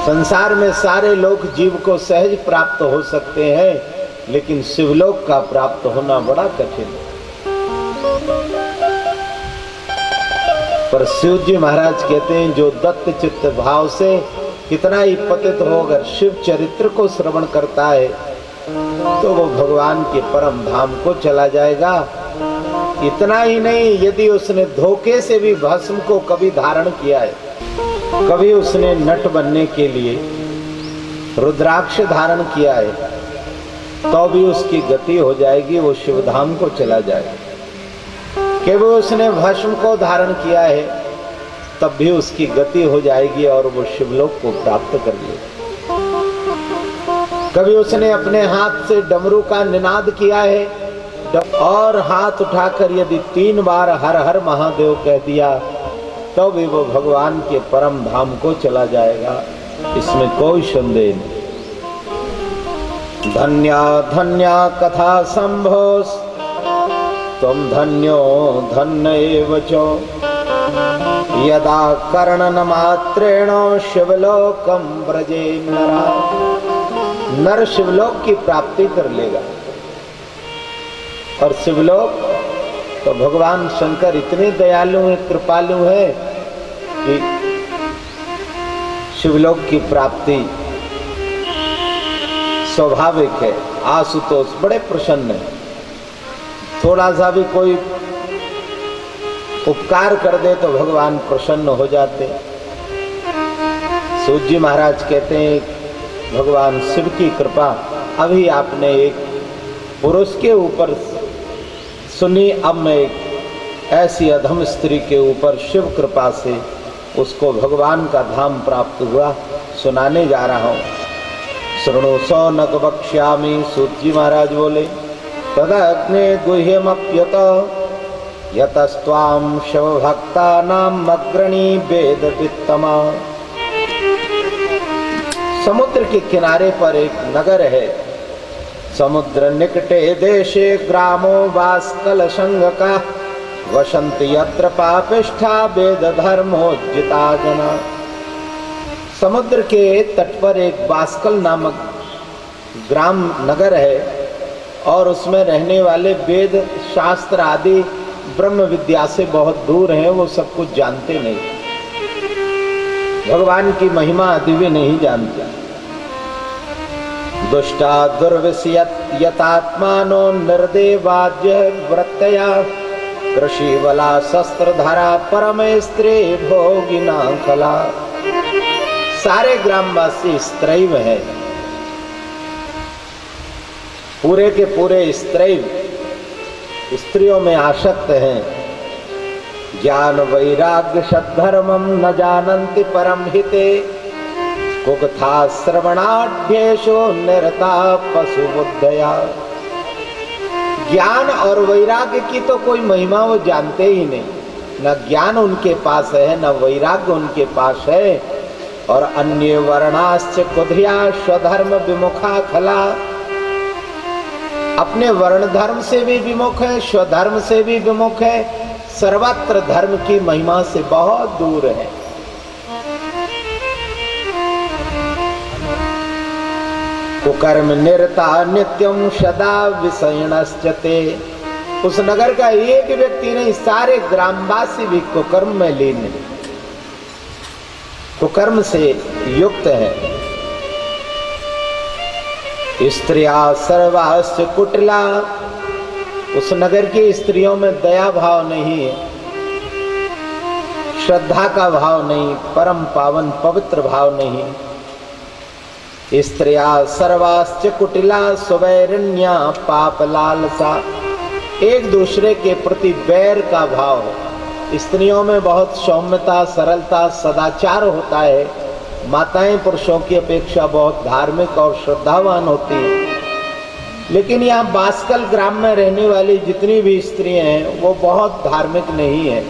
संसार में सारे लोक जीव को सहज प्राप्त हो सकते हैं, लेकिन शिवलोक का प्राप्त होना बड़ा कठिन है। पर शिव जी महाराज कहते हैं, जो दत्त चित्त भाव से कितना ही पतित हो, अगर शिव चरित्र को श्रवण करता है तो वो भगवान के परम धाम को चला जाएगा। इतना ही नहीं, यदि उसने धोखे से भी भस्म को कभी धारण किया है, कभी उसने नट बनने के लिए रुद्राक्ष धारण किया है, तो भी उसकी गति हो जाएगी, वो शिवधाम को चला जाएगा। केवल उसने भस्म को धारण किया है, तब भी उसकी गति हो जाएगी और वो शिवलोक को प्राप्त कर लेगा। कभी उसने अपने हाथ से डमरू का निनाद किया है और हाथ उठाकर यदि 3 बार हर हर महादेव कह दिया, तो भी वो भगवान के परम धाम को चला जाएगा, इसमें कोई संदेह नहीं। धन्या धन्या कथा संभोस तुम धन्यो धन्य एव चो, यदा कर्णन मात्रेण शिवलोकम ब्रजे नरा। नर शिवलोक की प्राप्ति कर लेगा। और शिवलोक तो भगवान शंकर इतने दयालु हैं, कृपालु हैं कि शिवलोक की प्राप्ति स्वाभाविक है। आशुतोष बड़े प्रसन्न है, थोड़ा सा भी कोई उपकार कर दे तो भगवान प्रसन्न हो जाते। सूत जी महाराज कहते हैं, भगवान शिव की कृपा अभी आपने एक पुरुष के ऊपर सुनी, अब मैं एक ऐसी अधम स्त्री के ऊपर शिव कृपा से उसको भगवान का धाम प्राप्त हुआ, सुनाने जा रहा हूँ। शृणु सौनक वक्ष्यामि, सूत जी महाराज बोले, तदग्ने गुह्यमप्यत यतस्त्वां शिवभक्तानां अग्रणी वेद वित्तमा। समुद्र के किनारे पर एक नगर है, समुद्र निकटे देशे ग्रामो वास्कल संग का, वसंत यत्र पापिष्ठा वेद धर्मोज्जिता जना। समुद्र के तट पर एक वास्कल नामक ग्राम नगर है और उसमें रहने वाले वेद शास्त्र आदि ब्रह्म विद्या से बहुत दूर हैं, वो सब कुछ जानते नहीं, भगवान की महिमा आदि भी नहीं जानते। दुष्टा दुर्विषयत यतात्मानो निर्देवाज्य वृत्तया, कृषि वला शस्त्रधारा परम स्त्री भोगिना कला। सारे ग्रामवासी स्त्रैव है, पूरे के पूरे स्त्रैव, स्त्रियों में आसक्त हैं। ज्ञान वैराग्य सद्धर्मम न जानन्ति परम हिते, कुकथा श्रवणाढ्येषु निरता पशु बुद्धया। ज्ञान और वैराग्य की तो कोई महिमा वो जानते ही नहीं, न ज्ञान उनके पास है न वैराग्य उनके पास है। और अन्य वर्णाश्च कुधिया स्वधर्म विमुखा खला, अपने वर्ण धर्म से भी विमुख है, स्वधर्म से भी विमुख है, सर्वत्र धर्म की महिमा से बहुत दूर है। कुकर्म निरता नित्यम सदा विषयणश्चते। उस नगर का एक व्यक्ति नहीं, सारे ग्रामवासी भी कुकर्म में लीन है, कुकर्म से युक्त है। स्त्रिया सर्वाश्च कुटिला, उस नगर की स्त्रियों में दया भाव नहीं है, श्रद्धा का भाव नहीं, परम पावन पवित्र भाव नहीं। स्त्रिया सर्वाश्च कुटिला स्वैरण्या पाप लालसा, एक दूसरे के प्रति बैर का भाव है। स्त्रियों में बहुत सौम्यता, सरलता, सदाचार होता है। माताएं पुरुषों की अपेक्षा बहुत धार्मिक और श्रद्धावान होती हैं, लेकिन यहाँ बास्कल ग्राम में रहने वाली जितनी भी स्त्रियां हैं वो बहुत धार्मिक नहीं है।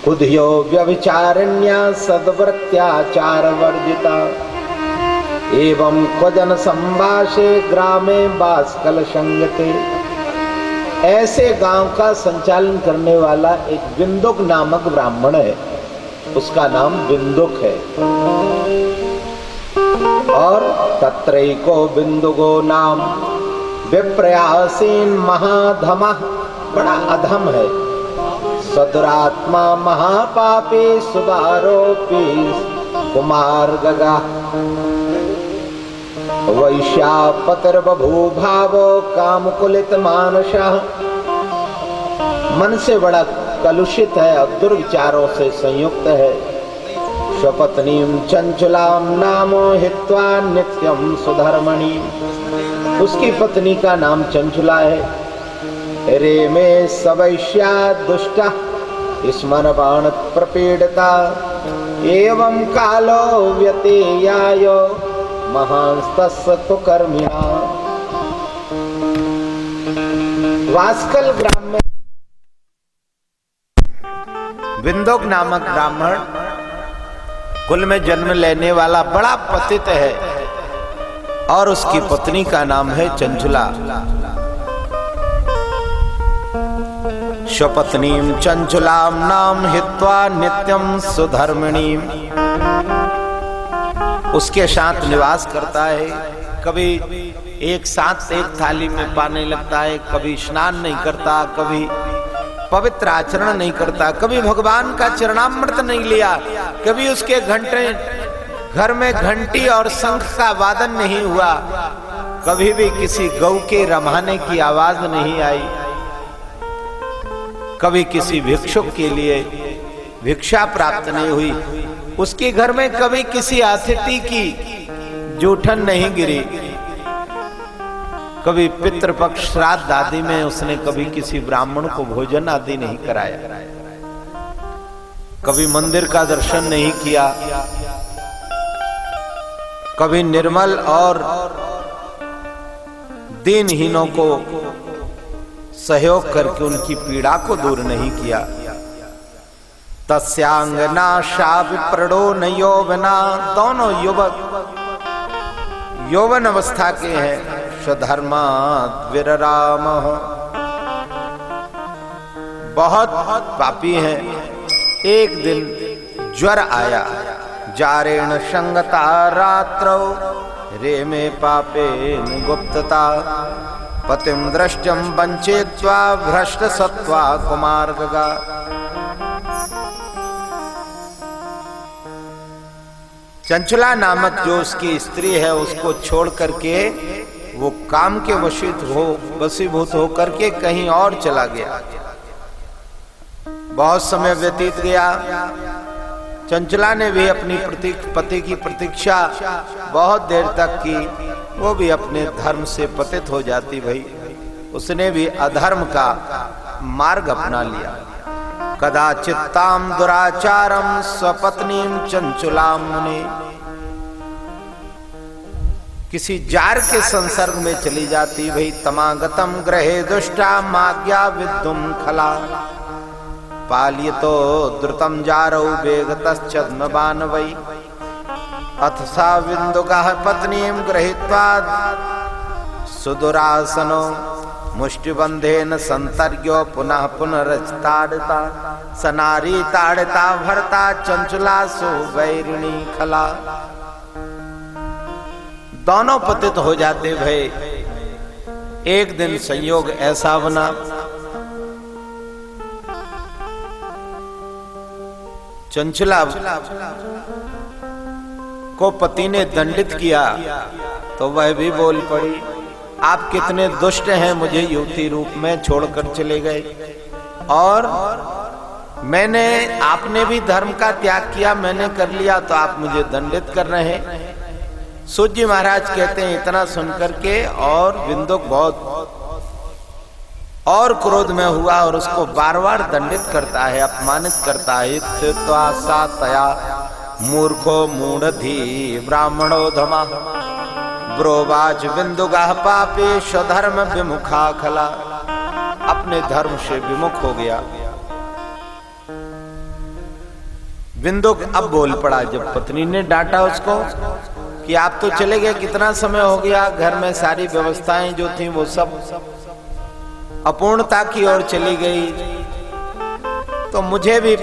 कुधियो व्यभिचारिण्या सद्वृत्याचार वर्जिता, एवं क्वजन संवासे ग्रामे बास्कल संगते। ऐसे गांव का संचालन करने वाला एक बिंदुक नामक ब्राह्मण है, उसका नाम बिंदुक है। और तत्रैको बिंदुगो नाम विप्रयासीन महाधमः, बड़ा अधम है। सदुरात्मा महापापी सुबारोपी कुमार गगा वैश्यापतिर्बभूभावो कामकुलित मानसः, मन से बड़ा कलुषित है और दुर्विचारों से संयुक्त है। स्वपत्नीम चंचलाम नामो हित्वा नित्यम सुधर्मणि, उसकी पत्नी का नाम चंचला है। रे में सवैश्या दुष्टा स्मरवाण प्रपीड़ता, एवं कालो व्यतीयायो महांस्तस्य कुकर्मिणा। वास्कल ग्राम में विंदोक नामक ब्राह्मण कुल में जन्म लेने वाला बड़ा पतित है और उसकी पत्नी का नाम है चंचला। स्वपत्नीम चंचलाम नाम हित्वा नित्यम सुधर्मिणीम, उसके साथ निवास करता है। कभी एक साथ एक थाली में पाने लगता है, कभी स्नान नहीं करता, कभी पवित्र आचरण नहीं करता, कभी भगवान का चरणामृत नहीं लिया, कभी उसके घर में घंटी और शंख का वादन नहीं हुआ, कभी भी किसी गौ के रमाने की आवाज नहीं आई, कभी किसी भिक्षुक के लिए भिक्षा प्राप्त नहीं हुई, उसके घर में कभी किसी अतिथि की जूठन नहीं गिरी, कभी पितृपक्ष श्राद्ध आदि में उसने कभी किसी ब्राह्मण को भोजन आदि नहीं कराया, कभी मंदिर का दर्शन नहीं किया, कभी निर्मल और दीनहीनों को सहयोग करके उनकी पीड़ा को दूर नहीं किया। तस्यांगना शाविप्रणो न यौवना, दोनों युवक यौवन अवस्था के हैं। स्वधर्मात् विररामः, बहुत पापी हैं। एक दिन ज्वर आया, जारेण संगता रात्रौ रेमे पापेन गुप्तता, पतिम दृष्टम वंचेत्वा भ्रष्ट सत्वा कुमार गगा। चंचला नामक जो उसकी स्त्री है उसको छोड़ करके वो काम के वशीभूत हो करके कहीं और चला गया। बहुत समय व्यतीत गया, चंचला ने भी अपनी पति की प्रतीक्षा बहुत देर तक की, वो भी अपने धर्म से पतित हो जाती भाई, उसने भी अधर्म का मार्ग अपना लिया। कदाचित्ताम दुराचारम स्वपत्नीम चंचलाम मुने, किसी जार के संसर्ग में चली जाती भाई। तमागतम ग्रहे दुष्टा माज्ञा विद्युम खला, पाल्यतो द्रुतम जारौ वेगतश्चद्मबान वै, अथ सा विन्दुकः पत्नीं गृहीत्वा सुदुरासनो मुष्टिबंधेन संतर्ग्यो पुनः पुनरस्ताड़ता, सनारी ताड़ता भरता चंचला सुवैरिणी खला। दोनों पतित हो जाते भय। एक दिन संयोग ऐसा बना, चंचला को पति ने दंडित किया तो वह भी बोल पड़ी, आप कितने दुष्ट हैं, मुझे युवती रूप में छोड़कर चले गए और आपने भी धर्म का त्याग किया, मैंने कर लिया तो आप मुझे दंडित कर रहे हैं। सूत जी महाराज कहते हैं इतना सुनकर के और विंदुक बहुत और क्रोध में हुआ और उसको बार बार दंडित करता है, अपमानित करता है। सा तया मूर्खो मूढ़धि ब्राह्मणो धमा, ब्रोवाच बिंदुगाह पापे स्वधर्म विमुखा खला, अपने धर्म से विमुख हो गया। बिंदुक अब बोल पड़ा जब पत्नी ने डांटा उसको कि आप तो चले गए, कितना समय हो गया, घर में सारी व्यवस्थाएं जो थी वो सब अपूर्णता की ओर चली गई, तो मुझे भी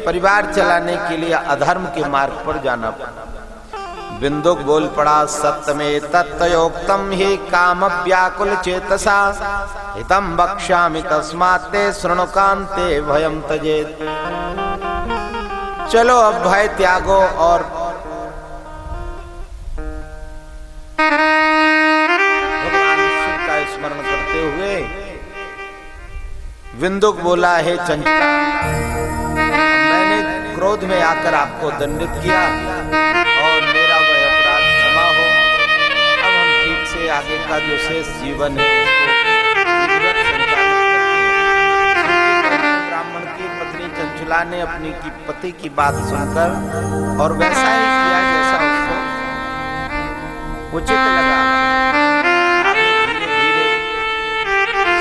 परिवार चलाने के लिए अधर्म के मार्ग पर जाना पड़ा। बिंदुक बोल पड़ा, सत्यमे तत्तयोक्तम हि काम व्याकुल चेतसा हितम बक्ष्यामि तस्मात्ते शृणुकान्ते भयम तजेत। चलो अब भय त्यागो और भगवान शिव का स्मरण करते हुए विंदुक बोला, है चंचला, मैंने क्रोध में आकर आपको दंडित किया और मेरा वह अपराध क्षमा हो। अब हम ठीक से आगे का जो शेष जीवन है उसको विधिवत संचालित करते हैं। ब्राह्मण की पत्नी चंचला ने अपनी की पति की बात सुनकर और वैसा ही किया जैसा उसको उचित लगा।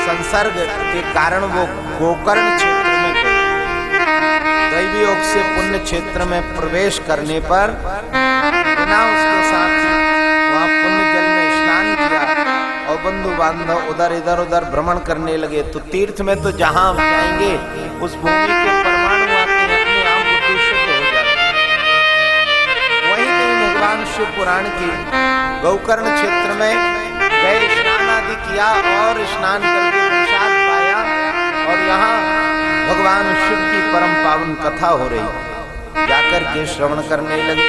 संसर्ग के कारण वो गोकर्ण क्षेत्र में गए। दैवी योग से पुण्य क्षेत्र में प्रवेश करने पर बिना उसके साथ वहाँ पुण्य जल में स्नान किया और बंधु बांधव उधर इधर उधर भ्रमण करने लगे। तो तीर्थ में तो जहाँ हम जाएंगे उस भूमि के परमाणु आते हैं, अपने आप दूषित हो जाते हैं। वहीं कहीं भगवान शिव पुराण की गोकर्ण क्षेत्र में गए, स्नान आदि किया और स्नान करके प्रसाद पाया और यहाँ भगवान शिव की परम पावन कथा हो रही। जाकर के श्रवण करने लगे।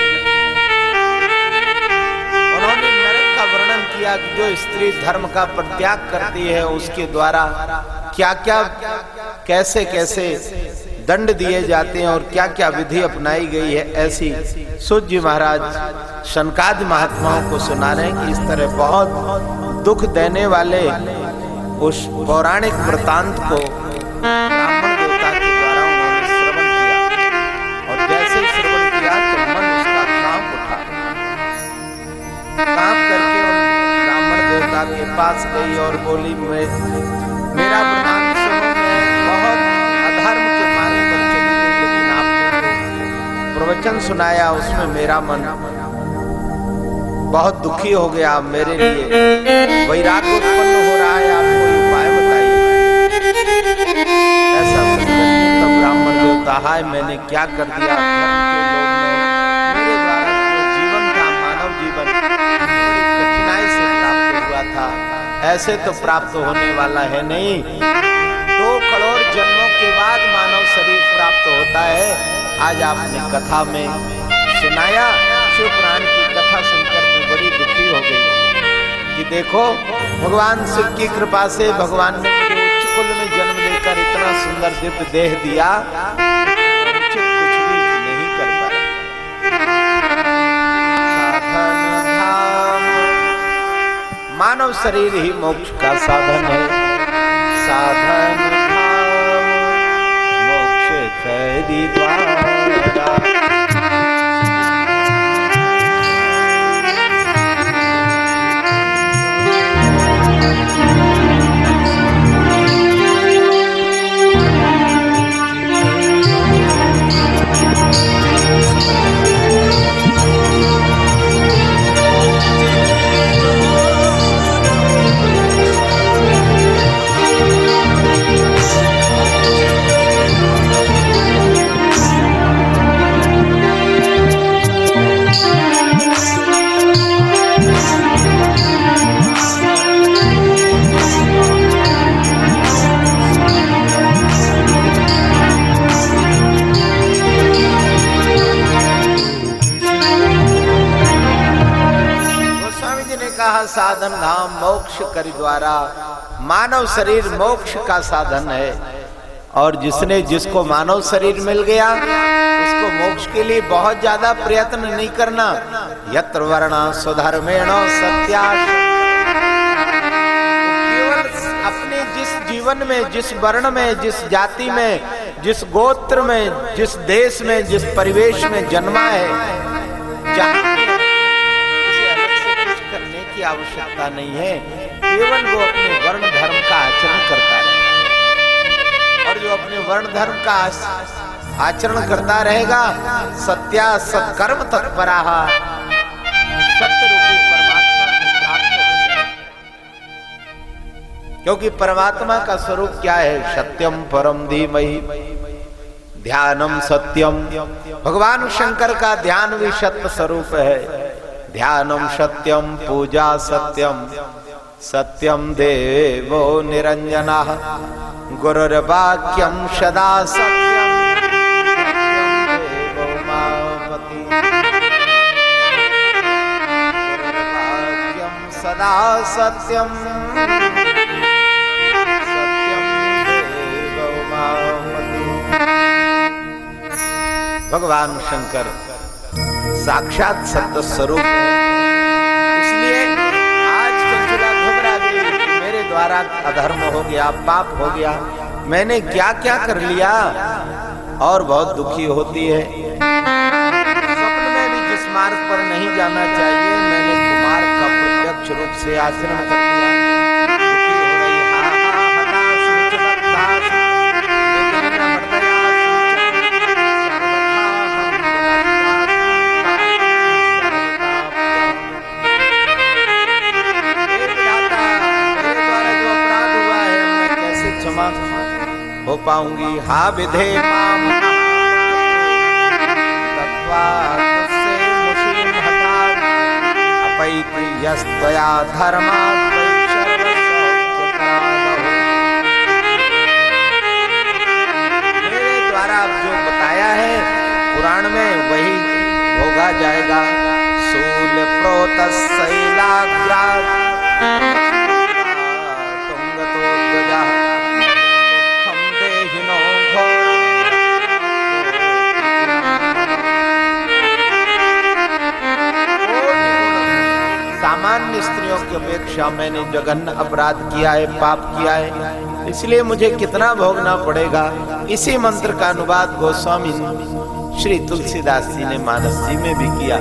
उन्होंने नरक का वर्णन किया कि जो स्त्री धर्म का परित्याग करती है उसके द्वारा क्या क्या कैसे कैसे दंड दिए जाते हैं और क्या क्या विधि अपनाई गई है। ऐसी सूत जी महाराज शनकादि महात्माओं को सुना रहे हैं कि इस तरह बहुत दुख देने वाले उस पौराणिक वृतांत को ब्राह्मण देवता के द्वारा उन्होंने श्रवण किया और जैसे ही श्रवण किया तो मन उसका कांप उठा। कांप करके ब्राह्मण देवता के पास गई और बोली, मेरा वृतांत सुनो, मैं बहुत अधर्म के मार्ग पर चली गई, लेकिन आपने प्रवचन सुनाया उसमें मेरा मन बहुत दुखी हो गया। मेरे लिए वैराग्य उत्पन्न हो रहा है, आप कोई उपाय बताइए। ऐसा तो ब्राह्मण देवता, हाय मैंने क्या कर दिया, धर्म के लोभ में मेरे द्वारा जो जीवन था, मानव जीवन बड़ी कठिनाई से प्राप्त हुआ था, ऐसे तो प्राप्त होने वाला है नहीं। 2 करोड़ जन्मों के बाद मानव शरीर प्राप्त होता है। आज आपने कथा में सुनाया, शिव पुराण की कथा सुनकर मैं बड़ी दुखी हो गई कि देखो भगवान शिव की कृपा से भगवान ने मुझे उच्च कुल में जन्म देकर इतना सुंदर दिव्य देह दिया, कुछ भी नहीं कर पाया। साधन धाम, मानव शरीर ही मोक्ष का साधन है। साधन धाम मोक्ष कैदी द्वारा। साधन धाम मोक्ष कर द्वारा, मानव शरीर मोक्ष का साधन है। और जिसने जिसको मानव शरीर मिल गया उसको मोक्ष के लिए बहुत ज्यादा प्रयत्न नहीं करना। यत्र वर्णा स्वधर्मेण सत्याश, केवल अपने जिस जीवन में, जिस वर्ण में, जिस जाति में, जिस गोत्र में, जिस देश में, जिस परिवेश में जन्मा है, जहाँ की आवश्यकता नहीं है, केवल वो अपने वर्ण धर्म का आचरण करता रहेगा। और जो अपने वर्ण धर्म का आचरण करता रहेगा, सत्या सत्कर्म तत्पराः, सत्य रूपी परमात्मा को प्राप्त हो जाएगा। क्योंकि परमात्मा का स्वरूप क्या है? सत्यम परम धीमहि ध्यानम सत्यम। भगवान शंकर का ध्यान भी सत्य स्वरूप है, ध्यानम सत्यम पूजा सत्यम सत्यम देवो निरंजनः गुरुर्वाक्यम सदा सत्यम देवो मामति गुरुर्वाक्यम सदा सत्यम सत्यम देवो मामति। भगवान शंकर साक्षात सत्य स्वरूप है, इसलिए आज चंचला घबरा गई, मेरे द्वारा अधर्म हो गया, पाप हो गया, मैंने क्या क्या कर लिया, और बहुत दुखी होती है। स्वप्न में भी जिस मार्ग पर नहीं जाना चाहिए, मैंने कुमार का प्रत्यक्ष रूप से आचरण कर दिया। दुखी हो रही, हा हा हताश निचबद्धाश, लेकिन न हो पाऊंगी। हा विधे माम तत्वात्से मुषीम हतात् अपैति यस्त्वया धर्मात् मेरे द्वारा जो बताया है पुराण में वही भोगा जाएगा। शूल प्रोत शैलाग्रात् सामान्य स्त्रियों की अपेक्षा मैंने जघन्य अपराध किया है, पाप किया है, इसलिए मुझे कितना भोगना पड़ेगा। इसी मंत्र का अनुवाद गोस्वामी श्री तुलसीदास जी ने मानस जी में भी किया।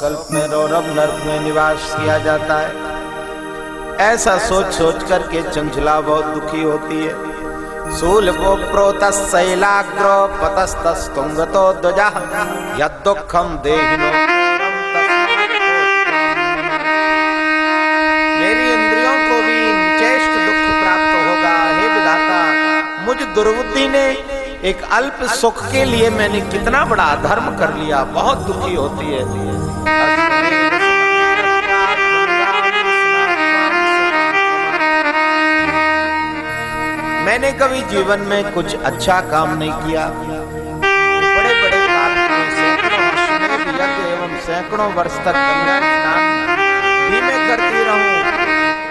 कल्प में रौरव नर्क में निवास किया जाता है। ऐसा सोच सोच करके चंचला बहुत दुखी होती है। शूल वो प्रोतस शैलाग्रो पतस्तस तुंगतो ध्वजः यद्दुःखं देहिनो। मेरी इंद्रियों को भी चेष्ट दुख प्राप्त होगा। हे विधाता, मुझ दुर्बुद्धि ने एक अल्प सुख के लिए मैंने कितना बड़ा अधर्म कर लिया, बहुत दुखी होती है। मैंने कभी जीवन में कुछ अच्छा काम नहीं किया। बड़े बड़े पाप एवं सैकड़ों वर्ष तक गंगा स्नान भी मैं करती रहूं,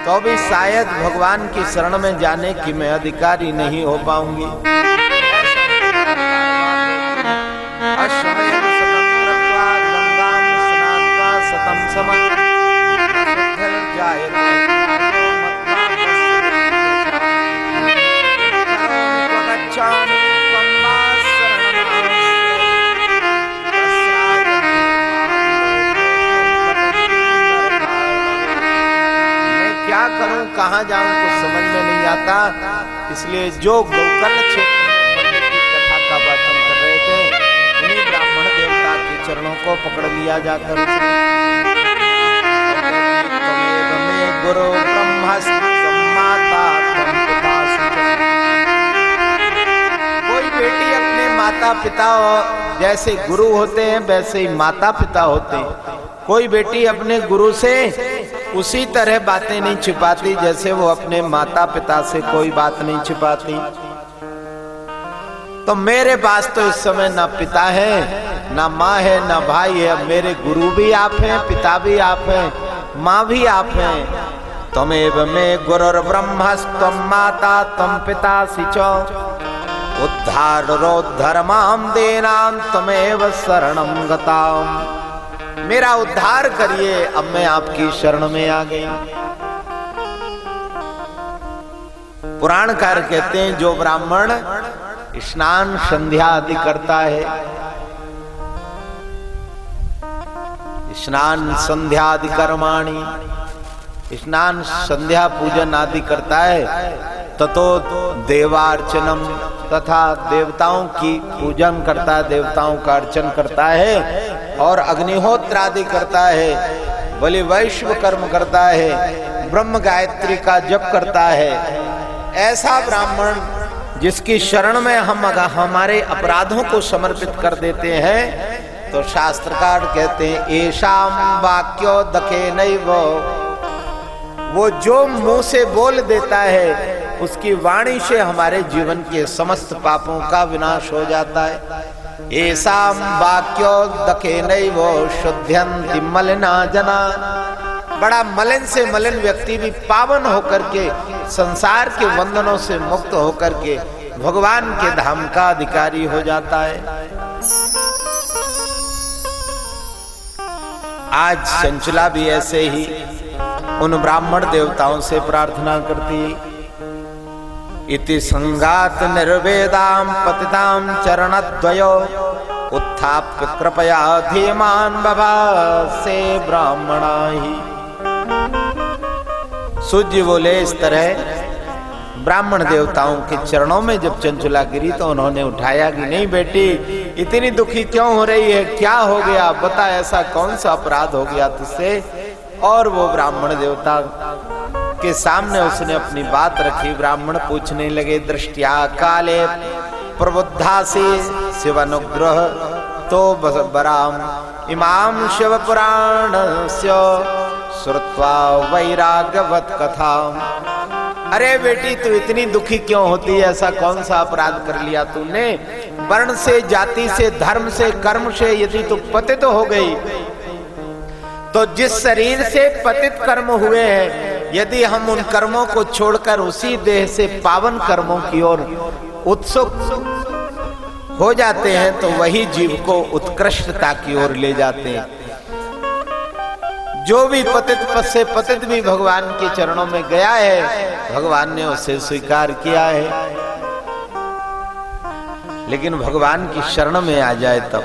तो भी शायद भगवान की शरण में जाने की मैं अधिकारी नहीं हो पाऊंगी। कहाँ जाऊं कुछ समझ में नहीं आता, इसलिए जो गोकर्ण क्षेत्र में की कथा का वाचन कर रहे थे, उन्हीं ब्राह्मण देवता के चरणों को पकड़ लिया जाकर गुरु कोई बेटी अपने माता पिता जैसे गुरु होते हैं वैसे ही माता पिता होते हैं। कोई बेटी अपने गुरु से उसी तरह बातें नहीं छिपाती जैसे वो अपने माता पिता से कोई बात नहीं छिपाती। तो मेरे पास तो इस समय ना पिता है, ना माँ है, ना भाई है। मेरे गुरु भी आप हैं, पिता भी आप हैं, माँ भी आप हैं। त्वमेव मे गुरुर्ब्रह्मस्त्वं माता त्वं पितासि च उद्धारोद्धर माम देनाम त्वमेव शरणं गताम। मेरा उद्धार करिए, अब मैं आपकी शरण में आ गई। पुराणकार कहते हैं जो ब्राह्मण स्नान संध्या आदि करता है, स्नान संध्या आदि कर्माणि, स्नान संध्या पूजन आदि करता है, ततो देवार्चनम तथा देवताओं की पूजन करता है, देवताओं का अर्चन करता है, और अग्निहोत्र आदि करता है, बलि वैश्व कर्म करता है, ब्रह्म गायत्री का जप करता है, ऐसा ब्राह्मण जिसकी शरण में हम हमारे अपराधों को समर्पित कर देते हैं, तो शास्त्रकार कहते हैं एषाम वाक्यो दखे नैव, वो जो मुंह से बोल देता है उसकी वाणी से हमारे जीवन के समस्त पापों का विनाश हो जाता है। एषाम वाक्यो दखे नैव शुद्ध्यन्ति मलिना जना, बड़ा मलिन से मलिन व्यक्ति भी पावन होकर के संसार के बंधनों से मुक्त होकर के भगवान के धाम का अधिकारी हो जाता है। आज चंचला भी ऐसे ही उन ब्राह्मण देवताओं से प्रार्थना करती, इति संगात निर्वेदाम पतिताम चरणद्वयो उत्थाप्य कृपया धीमान बभासे ब्राह्मणा ही। सूर्य बोले इस तरह ब्राह्मण देवताओं के चरणों में जब चंचला गिरी तो उन्होंने उठाया कि नहीं बेटी, इतनी दुखी क्यों हो रही है, क्या हो गया, बता ऐसा कौन सा अपराध हो गया तुझसे। और वो ब्राह्मण देवता के सामने उसने अपनी बात रखी। ब्राह्मण पूछने लगे, दृष्टिया काले प्रबुद्धा से शिवानुग्रह तो बराम इमाम शिव पुराण श्रुत्वा वैराग्यवत कथा। अरे बेटी तू इतनी दुखी क्यों होती है, ऐसा कौन सा अपराध कर लिया तूने। वर्ण से, जाति से, धर्म से, कर्म से यदि तू पतित हो गई, तो जिस शरीर से पतित कर्म हुए हैं, यदि हम उन कर्मों को छोड़कर उसी देह से पावन कर्मों की ओर उत्सुक हो जाते हैं, तो वही जीव को उत्कृष्टता की ओर ले जाते हैं। जो भी पतित पद से पतित भी भगवान के चरणों में गया है, भगवान ने उसे स्वीकार किया है। लेकिन भगवान की शरण में आ जाए तब।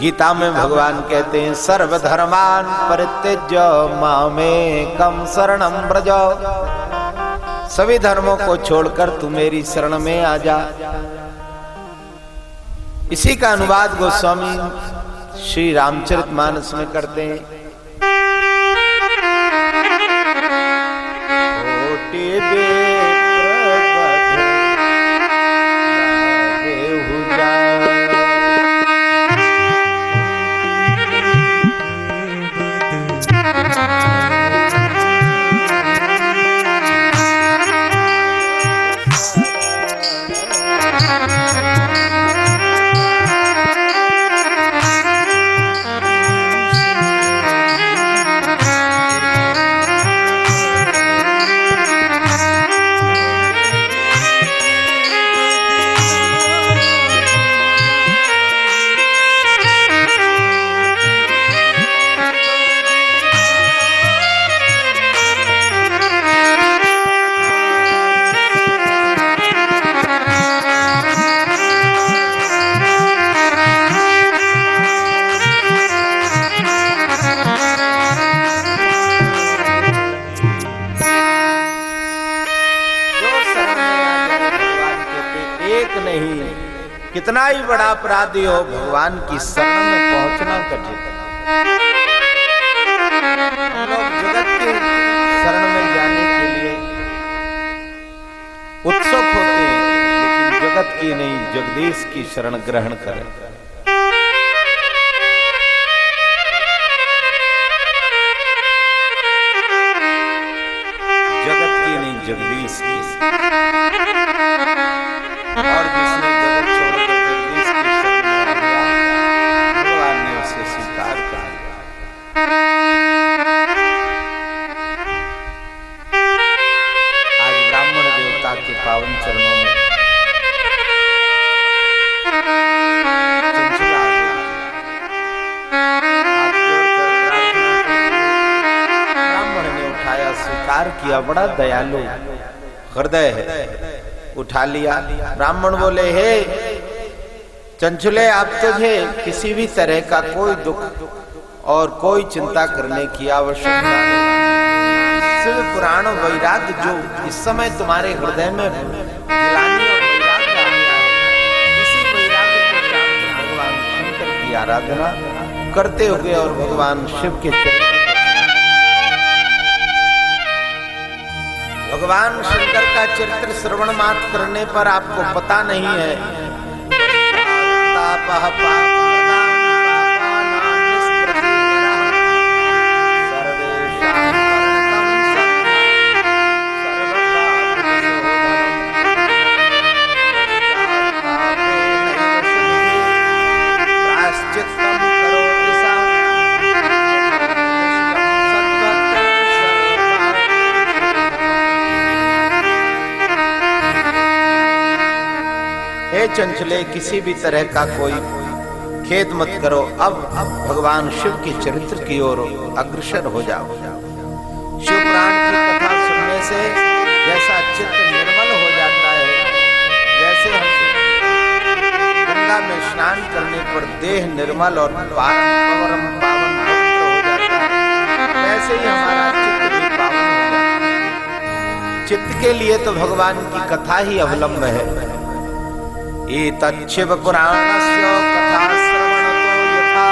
गीता में भगवान कहते हैं सर्वधर्मान परित्यज्य मामेकं शरणं व्रज। सभी धर्मों को छोड़कर तू मेरी शरण में आ जा। इसी का अनुवाद गोस्वामी श्री रामचरितमानस में करते हैं। कितना ही बड़ा अपराधी हो, भगवान की शरण में पहुंचना कठिन है। लोग जगत के शरण में जाने के लिए उत्सुक होते हैं, लेकिन जगत की नहीं, जगदीश की शरण ग्रहण करें। जगत की नहीं, जगदीश की। और जिसने जगत छोड़कर जगदीश की शरण में आ गया, भगवान ने उसे स्वीकार कर लिया। स्वीकार किया, बड़ा दयालु हृदय है, उठा लिया। ब्राह्मण बोले, हे चंचुले, आप तुझे किसी भी तरह का कोई दुख और कोई चिंता करने की आवश्यकता नहीं। शिव पुराण वैराग्य जो इस समय तुम्हारे हृदय में गिलानी और वैराग्य आ गया है, इसी वैराग्य को प्राप्त भगवान शंकर की आराधना करते हुए और भगवान शिव के भगवान शंकर का चरित्र श्रवण मात्र करने पर आपको पता नहीं है चंचले, किसी भी तरह का कोई खेद मत करो। अब भगवान शिव के चरित्र की ओर अग्रसर हो जाओ। शिव पुराण की कथा सुनने से जैसा चित्त निर्मल हो जाता है, जैसे हम गंगा में स्नान करने पर देह निर्मल और पावन पवित्र हो जाता है, वैसे ही हमारा चित्त भी पावन हो जाता है। चित्त के लिए तो भगवान की कथा ही अवलंब है। एतच्छिव पुराणस्य कथा श्रवणतो यथा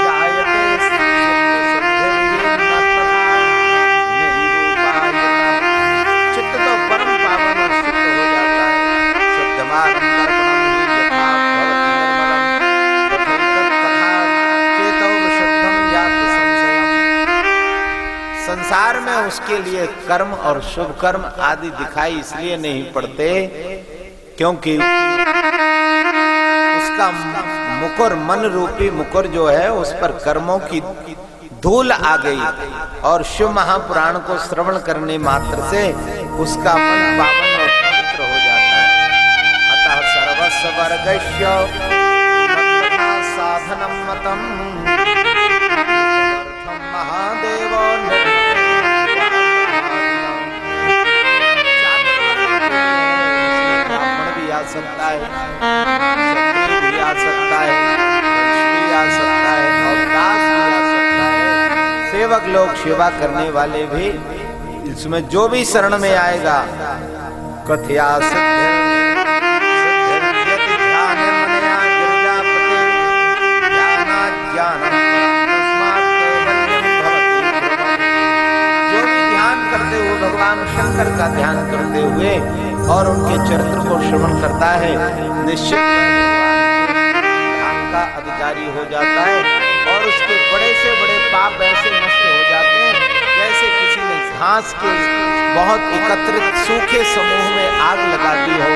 जायते चित्त तो परम पावन और शुद्ध हो जाता है। शुद्धमानं दर्पणं यथा भवति निर्मलं तथा चेतो विशुद्धं याति संशयम्। संसार में उसके लिए कर्म और शुभ कर्म आदि दिखाई इसलिए नहीं पड़ते क्योंकि उसका मुकुर, मन रूपी मुकुर जो है, उस पर कर्मों की धूल आ गई और शिव महापुराण को श्रवण करने मात्र से उसका मन पावन और पवित्र हो जाता है। अतः सर्वस्व वर्गस्य साधनम मतम महादेव आ सकता है, क्षत्रिय भी आ सकता है, वैश्य भी आ सकता है और दास भी आ सकता है। सेवक लोग, सेवा करने वाले भी, इसमें जो भी शरण में आएगा कथया जो भी ध्यान करते हुए भगवान शंकर का ध्यान करते हुए और उनके चरित्र को श्रवण करता है, निश्चित ध्यान का अधिकारी हो जाता है और उसके बड़े से बड़े पाप ऐसे नष्ट हो जाते हैं जैसे किसी ने घास के बहुत एकत्रित सूखे समूह में आग लगा दी हो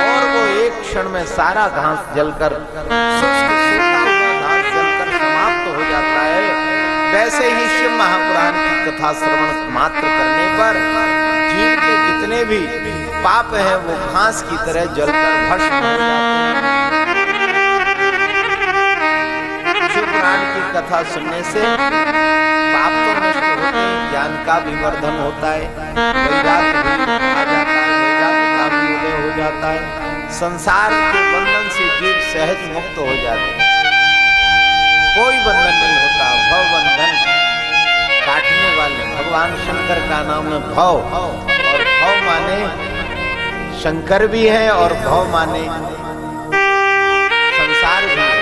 और वो एक क्षण में सारा घास जलकर घास जलकर समाप्त हो जाता है। वैसे ही शिव महापुराण की कथा श्रवण मात्र करने पर जीव के जितने भी पाप है वो घास की तरह जलकर भस्म हो जाते हैं। शिव पुराण की कथा सुनने से पाप तो नष्ट होते हैं, ज्ञान का भी वर्धन होता है, वैराग्य भी आ जाता है, वैराग्य का भी उदय हो जाता है। संसार के बंधन से जीव सहज मुक्त हो जाते हैं, कोई बंधन नहीं होता। भव बंधन काटने वाले भगवान शंकर का नाम है भव, और भव माने शंकर भी है और भव माने संसार भी है।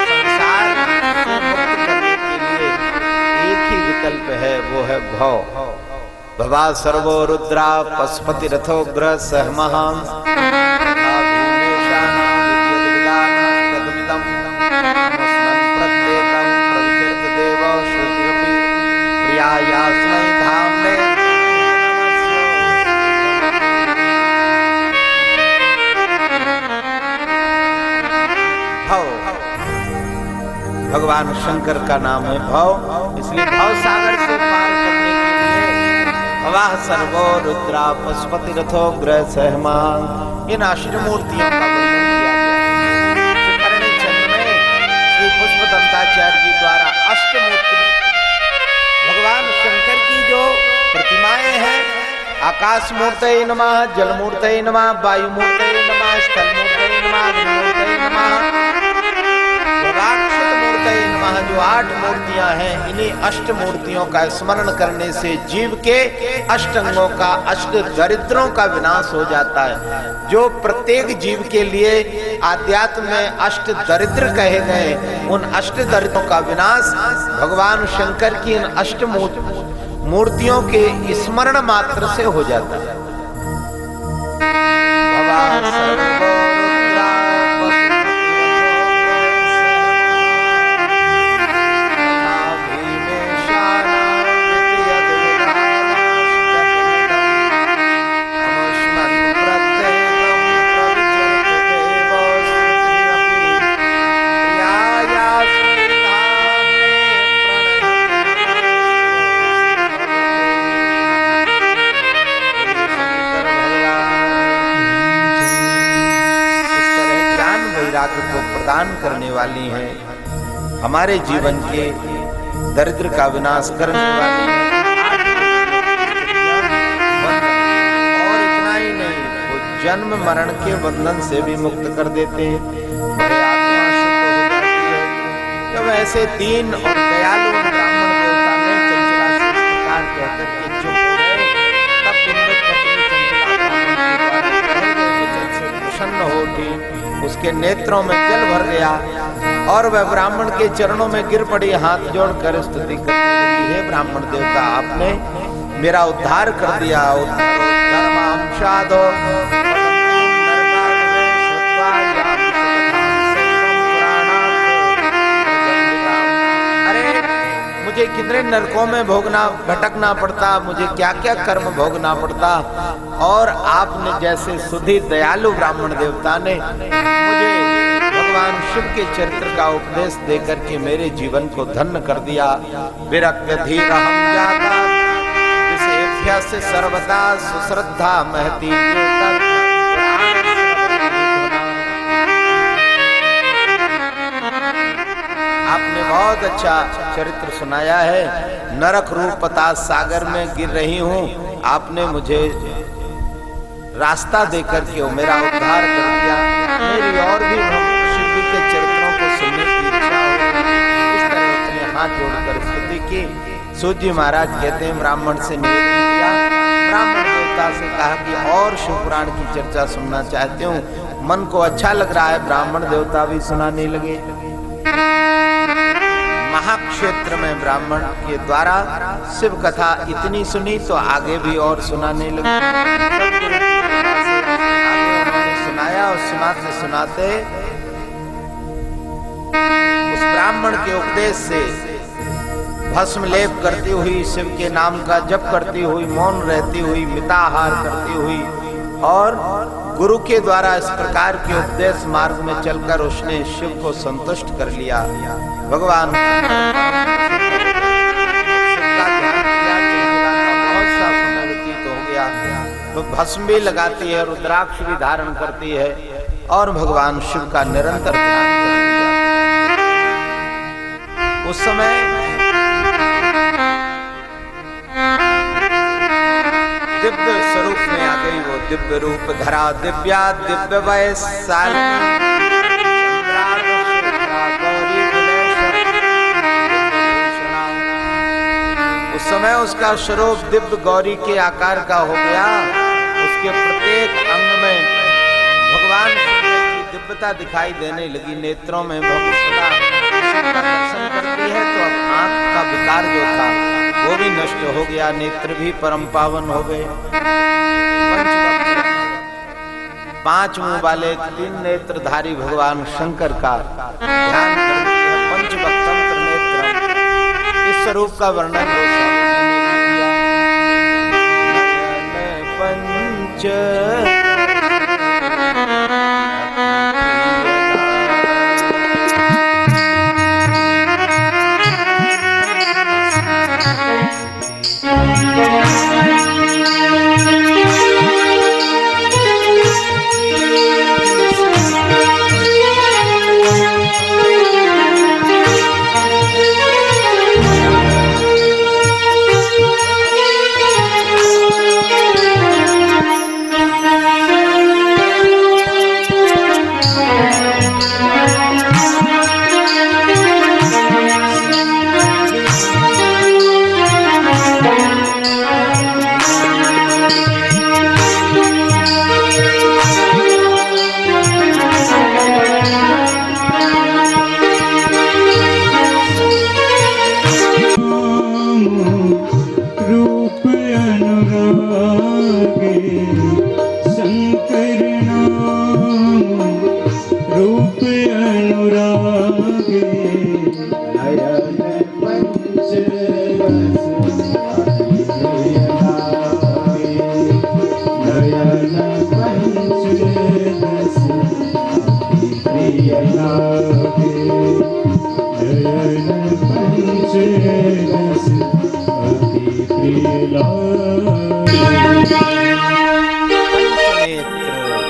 संसार से मुक्त करने के लिए एक ही विकल्प है, वो है भव। भवा सर्वो रुद्रा पशुपति रथोग्र सहमहां भगवान शंकर का नाम है भव, इसलिए भव सागर से पार करने के लिए भवाः सर्वो रुद्रा पशुपति रथोग्र सहमा, इन आश्रय मूर्तियों का वर्णन किया गया। करणी चंद में श्री पुष्पदंताचार्य जी द्वारा अष्टमूर्ति भगवान शंकर की जो आकाश मूर्तये नमः, जल मूर्तये नमः, वायु मूर्तये नमः, स्थल मूर्तये नमः, अग्नि मूर्तये नमः, मूर्तये नमः। जो 8 मूर्तियां हैं, इन्हीं अष्ट मूर्तियों का स्मरण करने से जीव के अष्ट अंगों का, अष्ट दरिद्रों का विनाश हो जाता है। जो प्रत्येक जीव के लिए आध्यात्म में अष्ट दरिद्र कहे गए, उन अष्ट दरिद्रों का विनाश भगवान शंकर की इन अष्ट मूर्तियों के स्मरण मात्र से हो जाता है। को प्रदान करने वाली हैं, हमारे जीवन के दरिद्र का विनाश करने वाली हैं। और इतना ही नहीं, वो जन्म मरण के बंधन से भी मुक्त कर देते हैं। बड़े आत्मा शुद्ध हो जाती है। जब ऐसे दीन और दयालु ब्राह्मण देवता ने चंचला से प्रकार कहकर के चुप हो गए, तब बिंदु पत्नी चंचला प्रसन्न हो उठी, उसके नेत्रों में जल भर गया और वह ब्राह्मण के चरणों में गिर पड़ी, हाथ जोड़कर स्तुति करने लगी। हे ब्राह्मण देवता, आपने मेरा उद्धार कर दिया। अरे मुझे कितने नरकों में भटकना पड़ता, मुझे क्या क्या कर्म भोगना पड़ता, और आपने जैसे सुधी दयालु ब्राह्मण देवता ने मुझे भगवान शिव के चरित्र का उपदेश देकर के मेरे जीवन को धन्य कर दिया। विरक्त धीर हम जाता, जिसे से सर्वदा सुश्रद्धा महती। आपने बहुत अच्छा चरित्र सुनाया है। नरक रूप पतास सागर में गिर रही हूँ, आपने मुझे रास्ता देकर के मेरा उद्धार कर दिया। मेरी और भी शिव जी के चरित्रों को सुनने की इच्छा हो। इस तरह उसने हाथ जोड़कर स्तुति की। सूत जी महाराज कहते हैं, ब्राह्मण से निवेदन किया, ब्राह्मण देवता से कहा कि और शिव पुराण की चर्चा सुनना चाहते हूँ, मन को अच्छा लग रहा है। ब्राह्मण देवता भी सुनाने लगे। महाक्षेत्र में ब्राह्मण के द्वारा शिव कथा इतनी सुनी तो आगे भी और सुनाने लगे। सुनाया और सुनाते सुनाते उस ब्राह्मण के उपदेश से भस्म लेप करती हुई, शिव के नाम का जप करती हुई, मौन रहती हुई, मिताहार करती हुई, और गुरु के द्वारा इस प्रकार के उपदेश मार्ग में चलकर उसने शिव को संतुष्ट कर लिया। भगवान बहुत सा समय व्यतीत हो गया, तो भस्म भी लगाती है, रुद्राक्ष भी धारण करती है और भगवान शिव का निरंतर ध्यान करती है। उस समय दिव्य स्वरूप में आ गई, वो दिव्य रूप धरा, दिव्या दिव्य वैशाली। उस समय उसका स्वरूप दिव्य गौरी के आकार का हो गया। उसके प्रत्येक अंग में भगवान की दिव्यता दिखाई देने लगी। नेत्रों में भगवता दर्शन करती है तो आंख का विकार जो था वो भी नष्ट हो गया, नेत्र भी परम पावन हो गए। 5 मुंह वाले 3 नेत्रधारी भगवान शंकर का ध्यान करते हैं। पंचवक्तंत्र नेत्र, इस स्वरूप का वर्णन पंच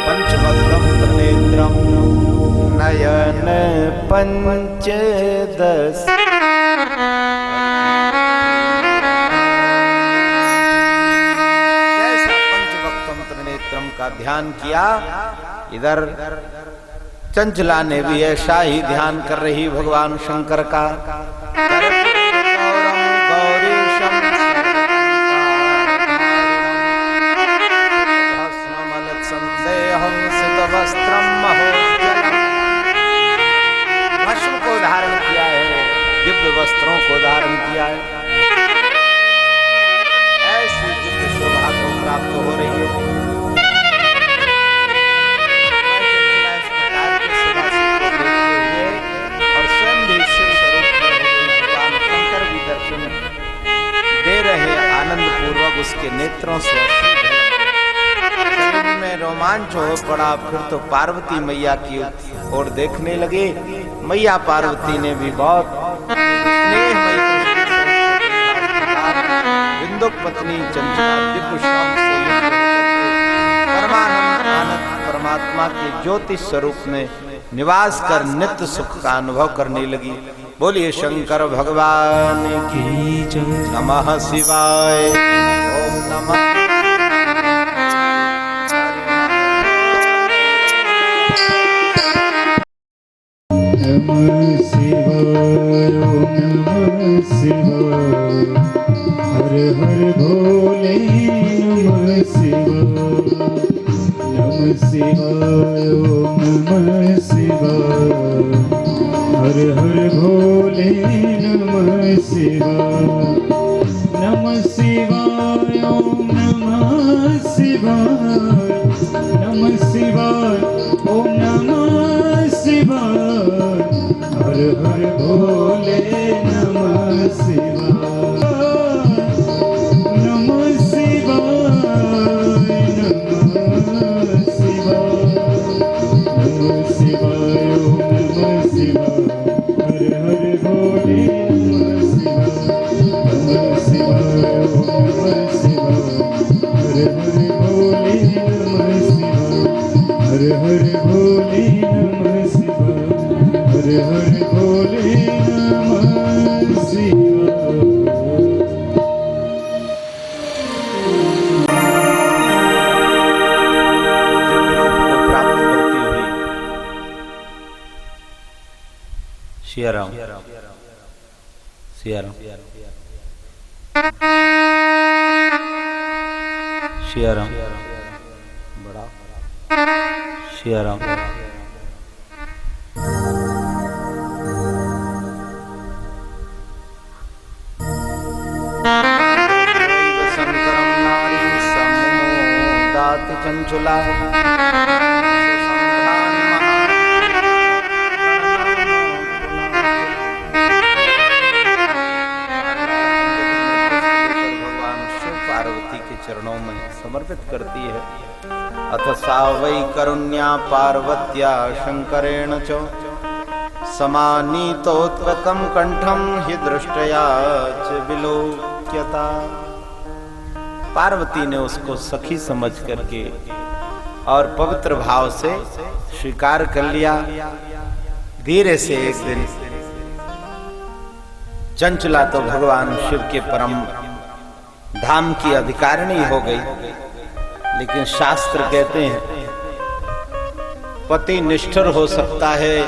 पंचवक्त्रम त्रिनेत्रम नयन पंचदश। जैसा पंचवक्त्रम त्रिनेत्रम का ध्यान किया, इधर चंचला ने भी ऐसा ही ध्यान कर रही भगवान शंकर का। भस्म को धारण किया है, दिव्य वस्त्रों को धारण किया है, ऐसी दिव्य शोभा को प्राप्त हो रही है। और स्वयं भी शिव स्वरूप भगवान शंकर भी दर्शन दे रहे आनंद पूर्वक उसके नेत्रों से में रोमांच हो पड़ा। फिर तो पार्वती मैया की ओर देखने लगे। मैया पार्वती ने भी बहुत स्नेहमयी बिंदुक पत्नी चंचला दिव्य शाम से परमानंद आनंद परमात्मा के ज्योति स्वरूप में निवास कर नित्य सुख का अनुभव करने लगी। बोलिए शंकर भगवान की जय। नमः शिवाय। ओम नमः शिवाय। ओम नमः शिवाय। हर हर भोले नमः शिवाय। नमः शिवाय। ओम नमः शिवाय। हर हर भोले नमः शिवाय। नमः शिवाय। ओम नमः शिवाय। नमः शिवाय। ओम नमः शिवाय। हर हर भोले नमः शिवाय। नमः शिवाय। नमः शिवाय। नमः शिवाय। ओम नमः शिवाय। हर हर भोले नमः शिवाय। नमः शिवाय। ओम नमः शिवाय। हर हर भोले नमः शिवाय। हर हर भोले नमः शिवाय। हर हर भोले नमः शिवाय। सियाराम सियाराम सियाराम बड़ा सियाराम। शंकरम नारी समुदाति चंचुला चरणों में समर्पित करती है। अथ सा वै करुण्या पार्वत्या शंकरेण च समानीतोत्पकं कंठं हि दृष्टया च विलोक्यता। पार्वती ने उसको सखी समझ करके और पवित्र भाव से स्वीकार कर लिया। धीरे से एक दिन चंचला तो भगवान शिव के परम धाम की अधिकारिणी हो गई, लेकिन शास्त्र कहते हैं पति निष्ठुर हो सकता है,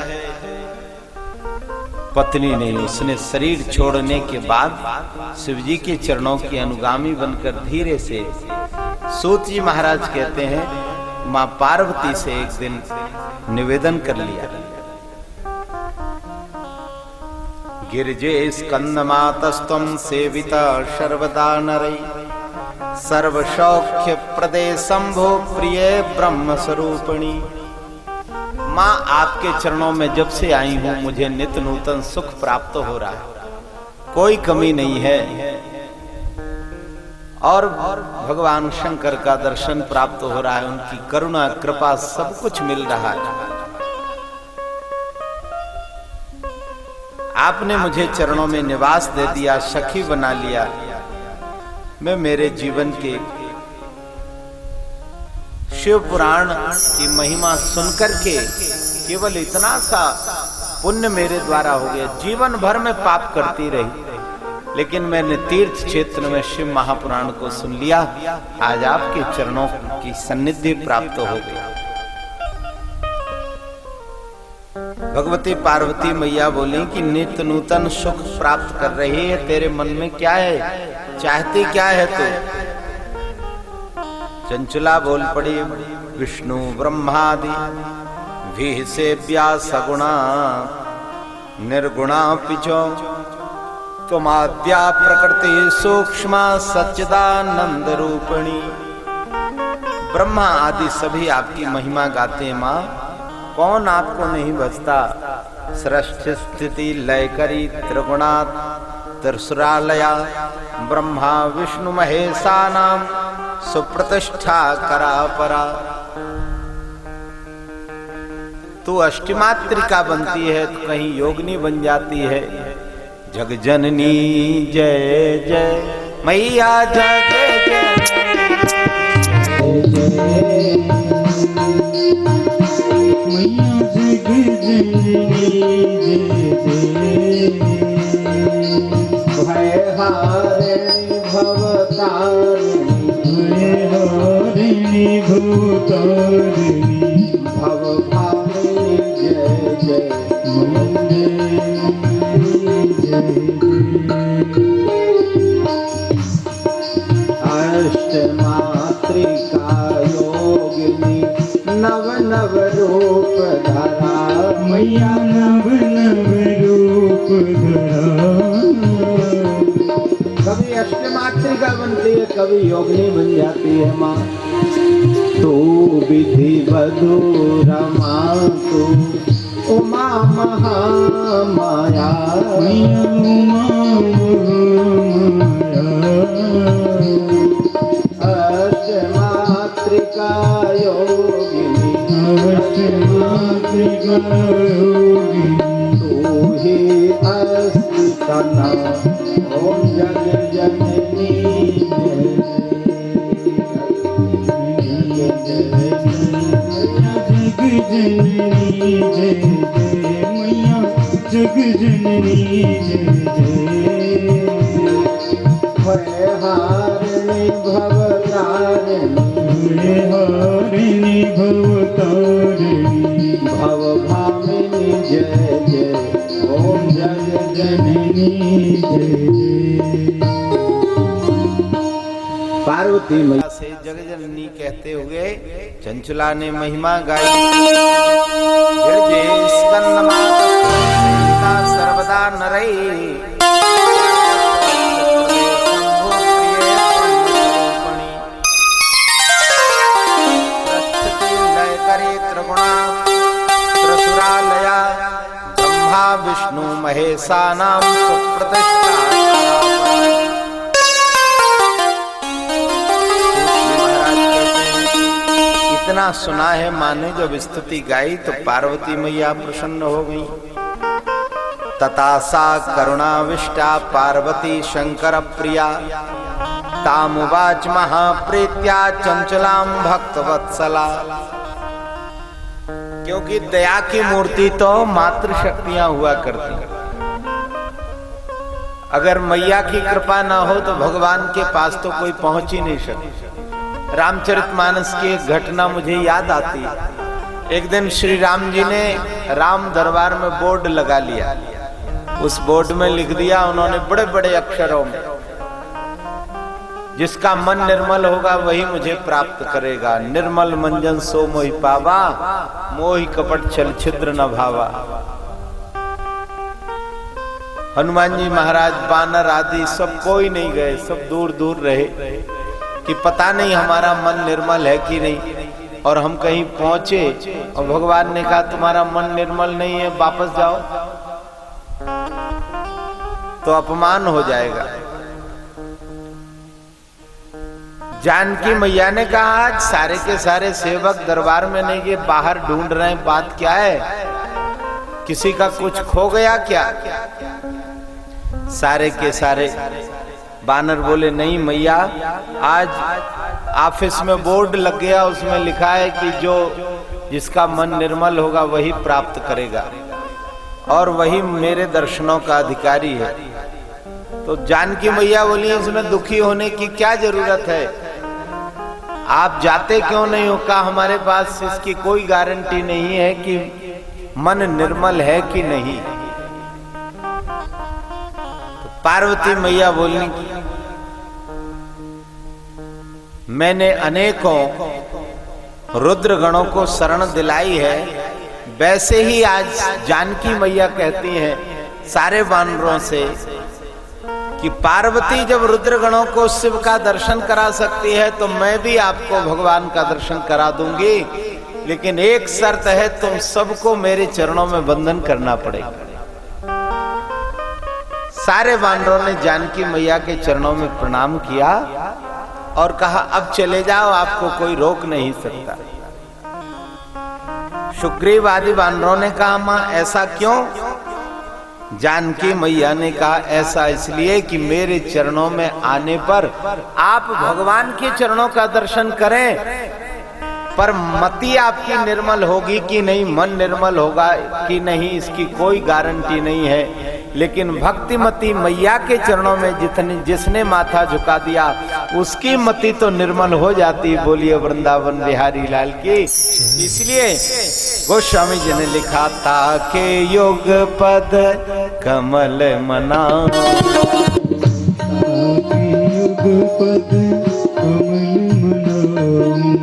पत्नी नहीं। उसने शरीर छोड़ने के बाद शिवजी के चरणों की अनुगामी बनकर धीरे से सूत जी महाराज कहते हैं मां पार्वती से एक दिन निवेदन कर लिया। गिरिजे स्कंदमातस्त्वं सेविता सर्वदा नरै सर्वसौख्य प्रदे शंभो प्रिय ब्रह्म स्वरूपिणी। माँ आपके चरणों में जब से आई हूँ मुझे नित्य नूतन सुख प्राप्त हो रहा है, कोई कमी नहीं है। और भगवान शंकर का दर्शन प्राप्त हो रहा है, उनकी करुणा कृपा सब कुछ मिल रहा है। आपने मुझे चरणों में निवास दे दिया, सखी बना लिया। मैं मेरे जीवन के शिव पुराण की महिमा सुनकर के केवल इतना सा पुण्य मेरे द्वारा हो गया। जीवन भर में पाप करती रही, लेकिन मैंने तीर्थ क्षेत्र में शिव महापुराण को सुन लिया। आज आपके चरणों की सन्निधि प्राप्त हो गई। भगवती पार्वती मैया बोली कि नित्य नूतन सुख प्राप्त कर रही है, तेरे मन में क्या है, चाहती क्या है तू? चंचला बोल पड़ी, विष्णु ब्रह्मादि भी सेव्या सगुणा निर्गुणा पिचो तुमाद्या प्रकृति सूक्ष्म सच्चिदानंद रूपिणी। ब्रह्मा आदि सभी आपकी महिमा गाते हैं माँ, कौन आपको नहीं बचता। सृष्टि स्थिति लय करी त्रिगुणात् त्रिसुरालया ब्रह्मा विष्णु महेशा नाम सुप्रतिष्ठा करा परा। तू अष्टमात्रिका बनती है तो कहीं योगिनी बन जाती है। जग जननी जय जय मैया, जग मैया जग जननी भय हारिणी भवतारिणी, जय हारिणी भवतारिणी भव भामिनी जय जय अष्टमात्रिका योगिनी नव नव रूप धरा। मैया नव नव रूप धरा। कभी अष्टमात्रिका बनती है, कभी योगिनी बन जाती है माँ। तू विधि वधू रमा, तू उमा महामाया। मैया उमा अष्टमात्रिका योगिनी, अष्टमात्रिका योगिनी तू ही अस्ति तना। ओम जग जननी जग जननी जय जय मैया, जग जननी जय जय। भय हारिणी भवतारिणी, जय हारिणी भवतारिणी भव भामिनी जय जय। ओम जग जननी जय जय। पार्वती मैया से जगजननी कहते हुए चंचला ने महिमा गाई। गिरजे स्कंदमाता सर्वदा नरई, लय करे त्रिगुणा त्रिसुरालया ब्रह्मा विष्णु महेशा नाम सुप्रतिष्ठा। इतना सुना है माँ ने जब स्तुति गाई तो पार्वती मैया प्रसन्न हो गई। ततासा करुणाविष्टा पार्वती शंकर प्रिया, तामुवाच महाप्रीत्या चंचलाम भक्तवत्सला। क्योंकि दया की मूर्ति तो मातृ शक्तियां हुआ करती, अगर मैया की कृपा ना हो तो भगवान के पास तो कोई पहुंच ही नहीं सकता। रामचरितमानस की एक घटना मुझे याद आती है। एक दिन श्री राम जी ने राम दरबार में बोर्ड लगा लिया। उस बोर्ड में लिख दिया उन्होंने बड़े बड़े अक्षरों में, जिसका मन निर्मल होगा वही मुझे प्राप्त करेगा। निर्मल मंजन सो मोहि पावा, मोहि कपट छल छिद्र न भावा। हनुमान जी महाराज, बानर आदि सब कोई नहीं गए, सब दूर दूर रहे कि पता नहीं हमारा मन निर्मल है कि नहीं। और हम कहीं पहुंचे और भगवान ने कहा तुम्हारा मन निर्मल नहीं है, वापस जाओ, तो अपमान हो जाएगा। जानकी मैया ने कहा आज सारे के सारे सेवक दरबार में नहीं गए, बाहर ढूंढ रहे हैं, बात क्या है, किसी का कुछ खो गया क्या? सारे के सारे बानर बोले नहीं मैया, आज ऑफिस में बोर्ड लग गया, उसमें लिखा है कि जो जिसका मन निर्मल होगा वही प्राप्त करेगा और वही मेरे दर्शनों का अधिकारी है। तो जानकी मैया बोली इसमें दुखी होने की क्या जरूरत है, आप जाते क्यों नहीं हो? कहा हमारे पास इसकी कोई गारंटी नहीं है कि मन निर्मल है कि नहीं। तो पार्वती मैया बोलने की मैंने अनेकों रुद्रगणों को शरण दिलाई है, वैसे ही आज जानकी मैया कहती हैं सारे वानरों से कि पार्वती जब रुद्रगणों को शिव का दर्शन करा सकती है तो मैं भी आपको भगवान का दर्शन करा दूंगी, लेकिन एक शर्त है, तुम सबको मेरे चरणों में बंधन करना पड़ेगा। सारे वानरों ने जानकी मैया के चरणों में प्रणाम किया और कहा अब चले जाओ, आपको कोई रोक नहीं सकता। सुग्रीव आदि वानरों ने कहा मां ऐसा क्यों? जानकी मैया ने कहा ऐसा इसलिए कि मेरे चरणों में आने पर आप भगवान के चरणों का दर्शन करें, पर मति आपकी निर्मल होगी कि नहीं, मन निर्मल होगा कि नहीं, इसकी कोई गारंटी नहीं है। लेकिन भक्तिमती मैया के चरणों में जिसने माथा झुका दिया उसकी मति तो निर्मल हो जाती। बोलिए वृंदावन बिहारी लाल की। इसलिए गोस्वामी जी ने लिखा था के योग पद कमल मना, युग पद कमल मनाऊं,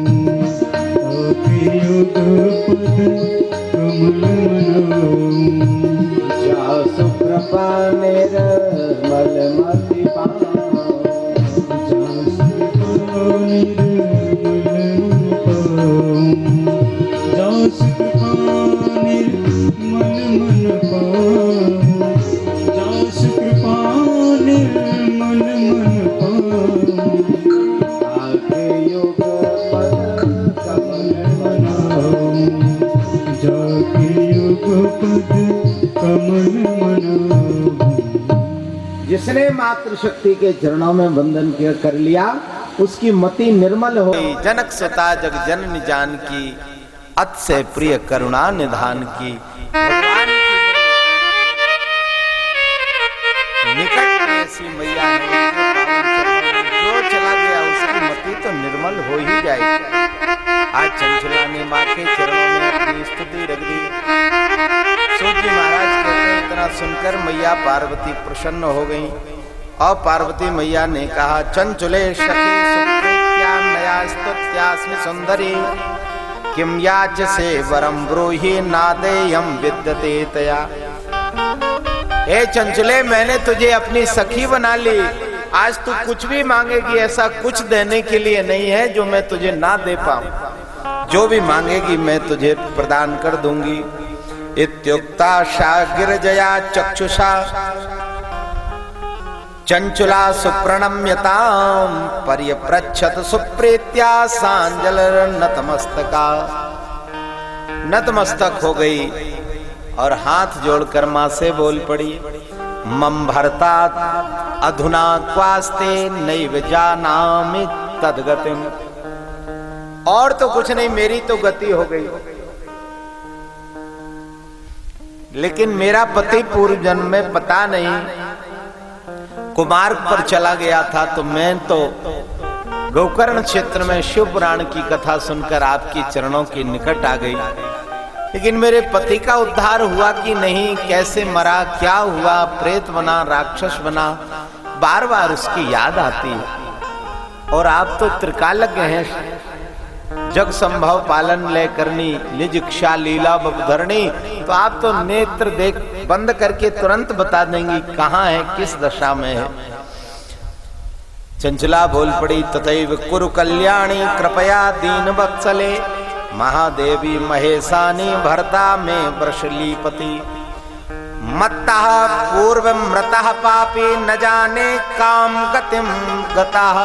युग पद कमल मनाऊं, जासु कृपा निर्मल मति पाऊं, जासु कृपा निर्मल पाऊं, जासु कृपा निर्मल मन पाऊं, जासु कृपा निर्मल मन पाऊं, आके योग पद कमल मनाऊं, जाके युग पद कमल मनाऊं। जिसने मातृशक्ति के चरणों में बंधन कर लिया उसकी मति निर्मल हो गई। जनक सुता जग जननी जानकी, अत से प्रिय करुणा निधान की। भगवान की निकट में ऐसी मैया है, जो चला गया उसकी मति तो निर्मल हो ही जाएगी। आज चंचला ने माँ के चरणों में अपनी स्तुति रख दी। सूत जी महाराज कहते हैं इतना सुनकर मैया पार्वती प्रसन्न हो गई और पार्वती मैया ने कहा चंचुले सखी सुप्रीत्या नया स्तुत्यास्मि सुंदरी, किम याच से वरम ब्रूहि नादेयम विद्यते तया। ए चंचुले, मैंने तुझे अपनी सखी बना ली, आज तू कुछ भी मांगेगी ऐसा कुछ देने के लिए नहीं है जो मैं तुझे ना दे पाऊं। जो भी मांगेगी मैं तुझे प्रदान कर दूंगी। इत्युक्ता सा गिरजया चक्षुषा चंचुला सुप्रणम्यताम, पर्यप्रच्छत सुप्रीत्या सांजल नतमस्तका। नतमस्तक हो गई और हाथ जोड़कर मां से बोल पड़ी मम भर्ता अधुना क्वास्ते नैव जानामि तद्गतिम। और तो कुछ नहीं, मेरी तो गति हो गई, लेकिन मेरा पति पूर्व जन्म में पता नहीं कुमार्ग पर चला गया था, तो मैं तो गोकर्ण क्षेत्र में शिव पुराण की कथा सुनकर आपकी चरणों के निकट आ गई। लेकिन मेरे पति का उद्धार हुआ कि नहीं, कैसे मरा, क्या हुआ, प्रेत बना, राक्षस बना, बार बार उसकी याद आती है। और आप तो त्रिकालज्ञ हैं, जग संभव पालन ले करनी, निज इच्छा लीला बधरणी। तो आप तो नेत्र देख बंद करके तुरंत बता देंगी कहाँ है, किस दशा में है। चंचला बोल पड़ी तथैव कुरु कल्याणी कृपया दीन वत्सले, महादेवी महेशानी भरता में वृषलीपति। मत्तः पूर्व मृतः पापी न जाने काम गतिम गतः,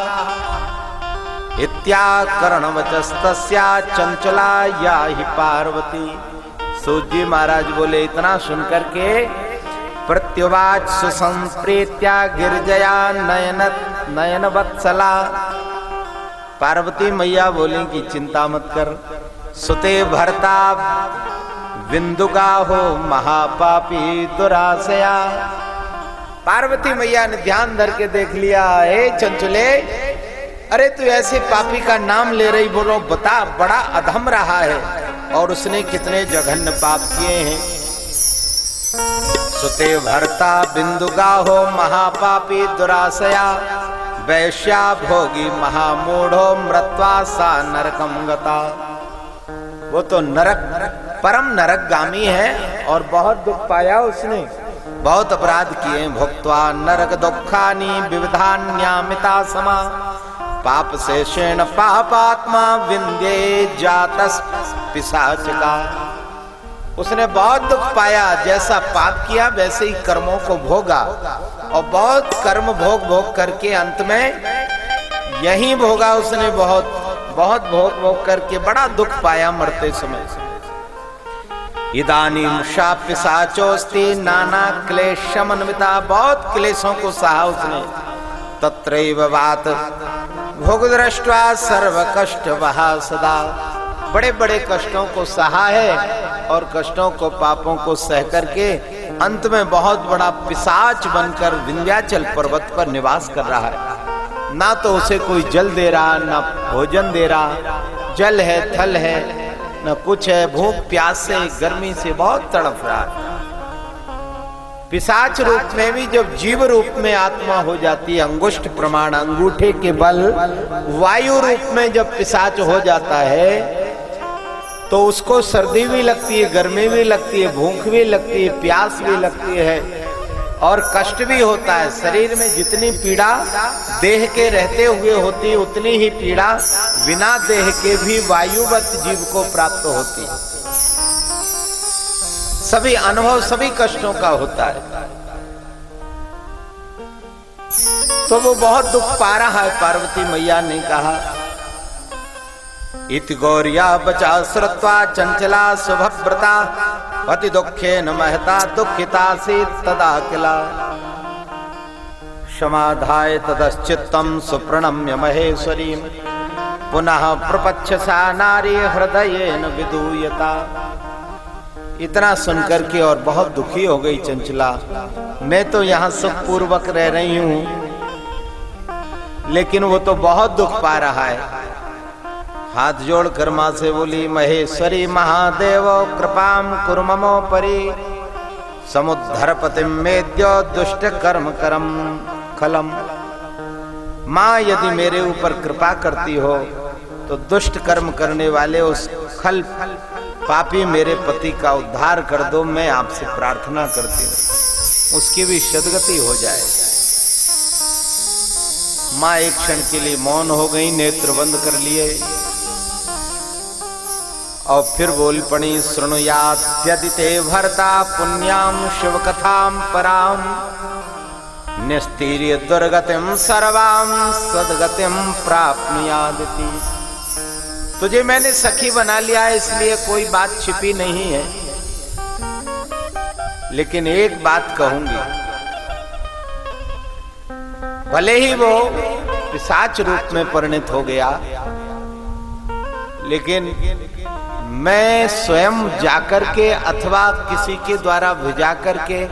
इत्याकरण वचस्तस्या चंचला या ही पार्वती। सूत जी महाराज बोले इतना सुनकर के प्रत्युवाच सुसंप्रीत्या गिरजया नयन वत्सला। पार्वती मैया बोली कि चिंता मत कर, सुते भरता बिंदुका हो महापापी दुराशया। पार्वती मैया ने ध्यान धर के देख लिया, हे चंचले, अरे तू ऐसे पापी का नाम ले रही, बोलो बता, बड़ा अधम रहा है और उसने कितने जघन्य पाप किए हैं। सुते भरता बिंदुगा हो महापापी दुराशया, वैश्या भोगी महामूढ़ो मृत्वा सा नरकम गता। वो तो नरक, परम नरकगामी है और बहुत दुख पाया उसने, बहुत अपराध किए। भुक्त्वा नरक दुखानि विविधान्यामिता समा, पाप से शेण पापात्मा विंध्ये जातस पिशाचिका। उसने बहुत दुख पाया, जैसा पाप किया वैसे ही कर्मों को भोगा और बहुत कर्म भोग भोग करके अंत में यही भोगा उसने, बहुत भोग भोग करके बड़ा दुख पाया मरते समय। इदानीं शाप पिशाचोस्ति नाना क्लेशमन्विता, बहुत क्लेशों को सहा उसने। तत्रैव वात भोग दृष्ट्वा सर्व कष्ट वहा सदा, बड़े बड़े कष्टों को सहा है और कष्टों को पापों को सह करके अंत में बहुत बड़ा पिशाच बनकर विंध्याचल पर्वत पर निवास कर रहा है। ना तो उसे कोई जल दे रहा, ना भोजन दे रहा, जल है थल है न कुछ है, भूख प्यास से गर्मी से बहुत तड़प रहा है। पिशाच रूप में भी जब जीव रूप में आत्मा हो जाती है, अंगुष्ठ प्रमाण अंगूठे के बल वायु रूप में जब पिशाच हो जाता है तो उसको सर्दी भी लगती है, गर्मी भी लगती है, भूख भी लगती है, प्यास भी लगती है और कष्ट भी होता है। शरीर में जितनी पीड़ा देह के रहते हुए होती है उतनी ही पीड़ा बिना देह के भी वायुवत जीव को प्राप्त होती है। सभी अनुभव सभी कष्टों का होता है। तो वो बहुत दुख पा रहा है। पार्वती मैया ने कहा, इति गौरिया बचा श्रुत्वा चंचला शुभव्रता, पति दुखेन महता दुखिता सी तदा किला। समाधाय तदश्चित्तम सुप्रणम्य महेश्वरीं, पुनः प्रपच्छसा नारी हृदयेन विदूयता। इतना सुनकर के और बहुत दुखी हो गई चंचला। मैं तो यहाँ सुखपूर्वक रह रही हूँ लेकिन वो तो बहुत दुख पा रहा है। हाथ जोड़कर मां से बोली, महेश्वरी महादेव कृपाम कुरु ममो परि, समुद्धरपतिम मेद्यो दुष्ट कर्म करम खलम। मां यदि मेरे ऊपर कृपा करती हो तो दुष्ट कर्म करने वाले उस खल पापी मेरे पति का उद्धार कर दो। मैं आपसे प्रार्थना करती हूँ उसकी भी सद्गति हो जाए। मां एक क्षण के लिए मौन हो गई, नेत्र बंद कर लिए और फिर बोल पड़ी, शृणुयात् यदि ते भर्ता पुण्याम शिव कथाम पराम, निस्तीर्य दुर्गतिम सर्वाम सद्गतिम प्राप्नुयादिति। तुझे मैंने सखी बना लिया है इसलिए कोई बात छिपी नहीं है, लेकिन एक बात कहूंगी, भले ही वो पिशाच रूप में परिणत हो गया लेकिन मैं स्वयं जाकर के अथवा किसी के द्वारा भेजा करके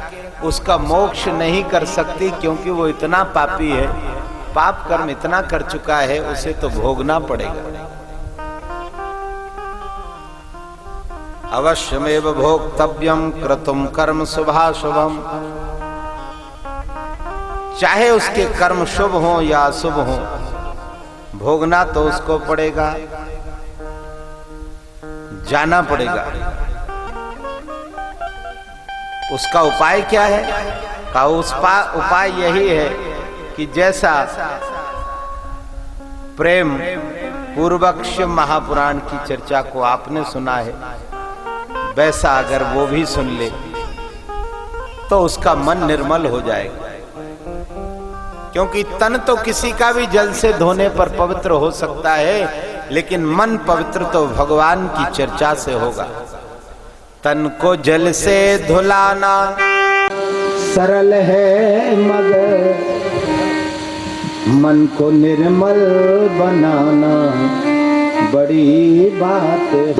उसका मोक्ष नहीं कर सकती, क्योंकि वो इतना पापी है, पाप कर्म इतना कर चुका है, उसे तो भोगना पड़ेगा। अवश्यमेव भोक्तव्यम क्रतुम कर्म शुभाशुभम, चाहे उसके कर्म शुभ हो या अशुभ हो, भोगना तो उसको पड़ेगा, जाना पड़ेगा। उसका उपाय क्या है? का उपाय यही है कि जैसा प्रेम पूर्वक्ष महापुराण की चर्चा को आपने सुना है, वैसा अगर वो भी सुन ले तो उसका मन निर्मल हो जाएगा। क्योंकि तन तो किसी का भी जल से धोने पर पवित्र हो सकता है, लेकिन मन पवित्र तो भगवान की चर्चा से होगा। तन को जल से धुलाना सरल है मगर मन को निर्मल बनाना बड़ी बात है।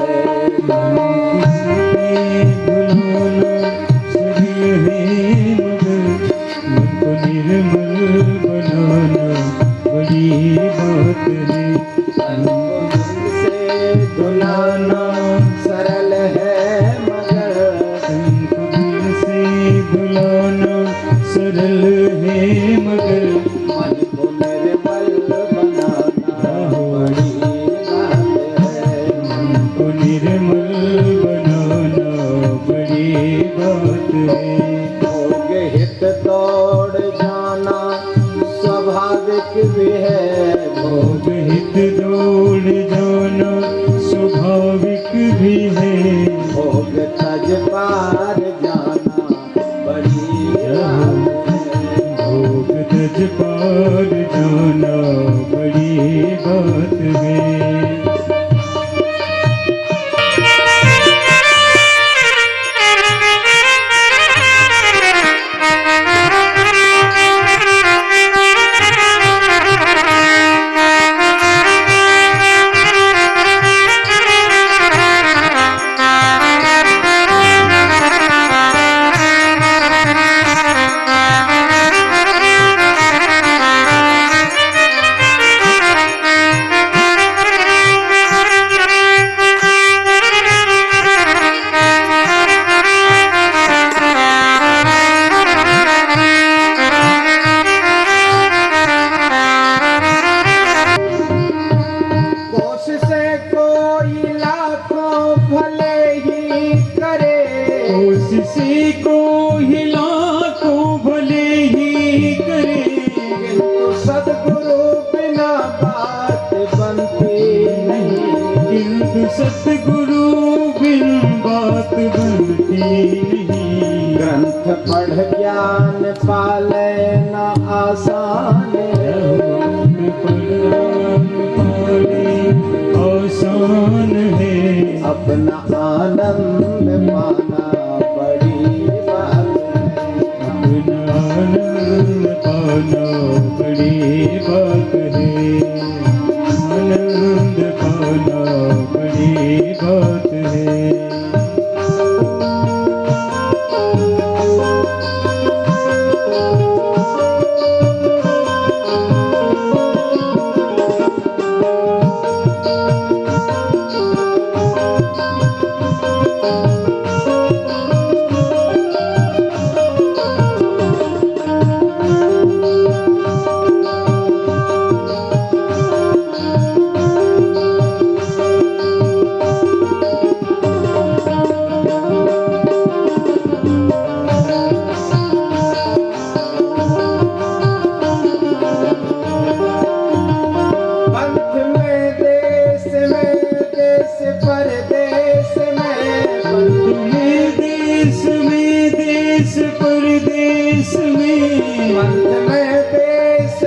निर्मल बनाना बड़ी बात है। से धुलाना सरल है मगर से भुलाना सरल है मगर मन को निर्मल बनाना बड़ी बात है। मन को निर्मल बनाना बड़ी बात है। भोग हित दौड़ जाना स्वाभाविक भी है। भोग हित दौड़ जाना स्वाभाविक भी है। भोग तज पार जाना बड़ी बात है। भोग तज पार जाना बड़ी बात है। कोशिश को हिला को भले ही करे। किंतु सद्गुरु बिना बात बनती नहीं। किंतु सतगुरु बिन बात बनती नहीं। ग्रंथ पढ़ ज्ञान पाले न आसान है। आसान है। अपना आनंद पाना बड़ी बात है। अपना आनंद पाना बड़ी बात है। आनंद पाना बड़ी बात है। पंथ में देश परदेश में। तुम्हें देश में देश परदेश में। पंथ में देश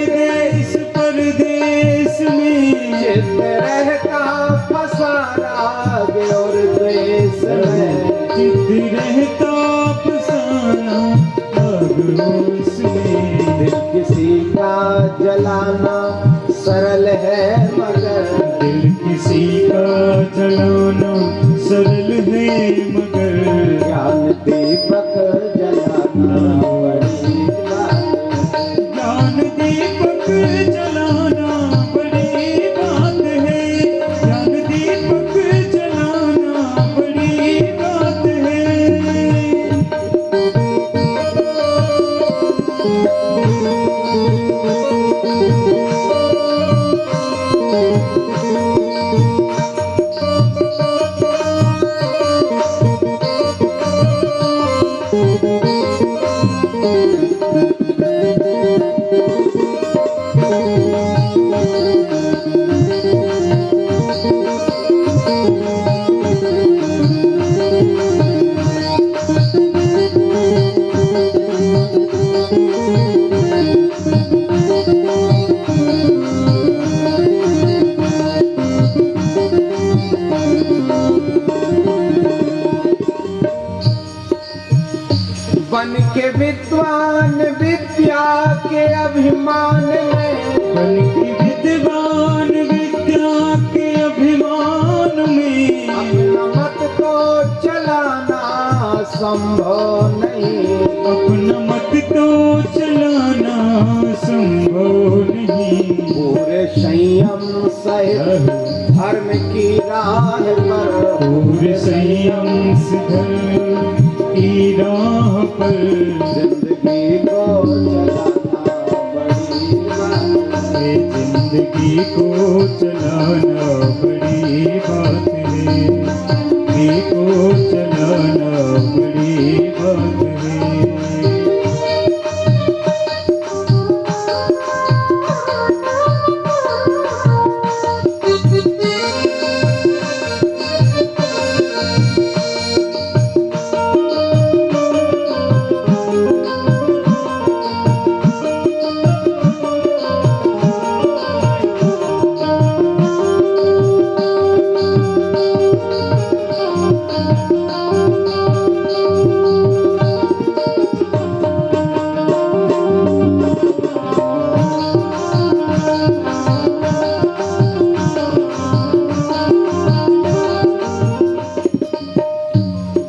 देश परदेश में। चित्त रहता फंसा राग और द्वेष में। चित रहता फसाना आगोश में। दिल किसी का जलाना सरल है मगर दिल किसी का जलाना सरल है मगर ज्ञान दीपक जलाना बड़ी बात है। ज्ञान दीपक जलाना बड़ी बात है। ज्ञान दीपक जलाना बड़ी बात है। विद्वान विद्या के अभिमान में, बन के विद्वान विद्या के अभिमान में, अपना मत को चलाना संभव नहीं, अपना मत को चलाना संभव नहीं। पूरे संयम सहित धर्म की राह पर, पूरे संयम से धर्म की राह पर, जिंदगी को चलाना बड़ी बात है, जिंदगी को चलाना बड़ी बात है, जिंदगी को चलाना बड़ी बात है।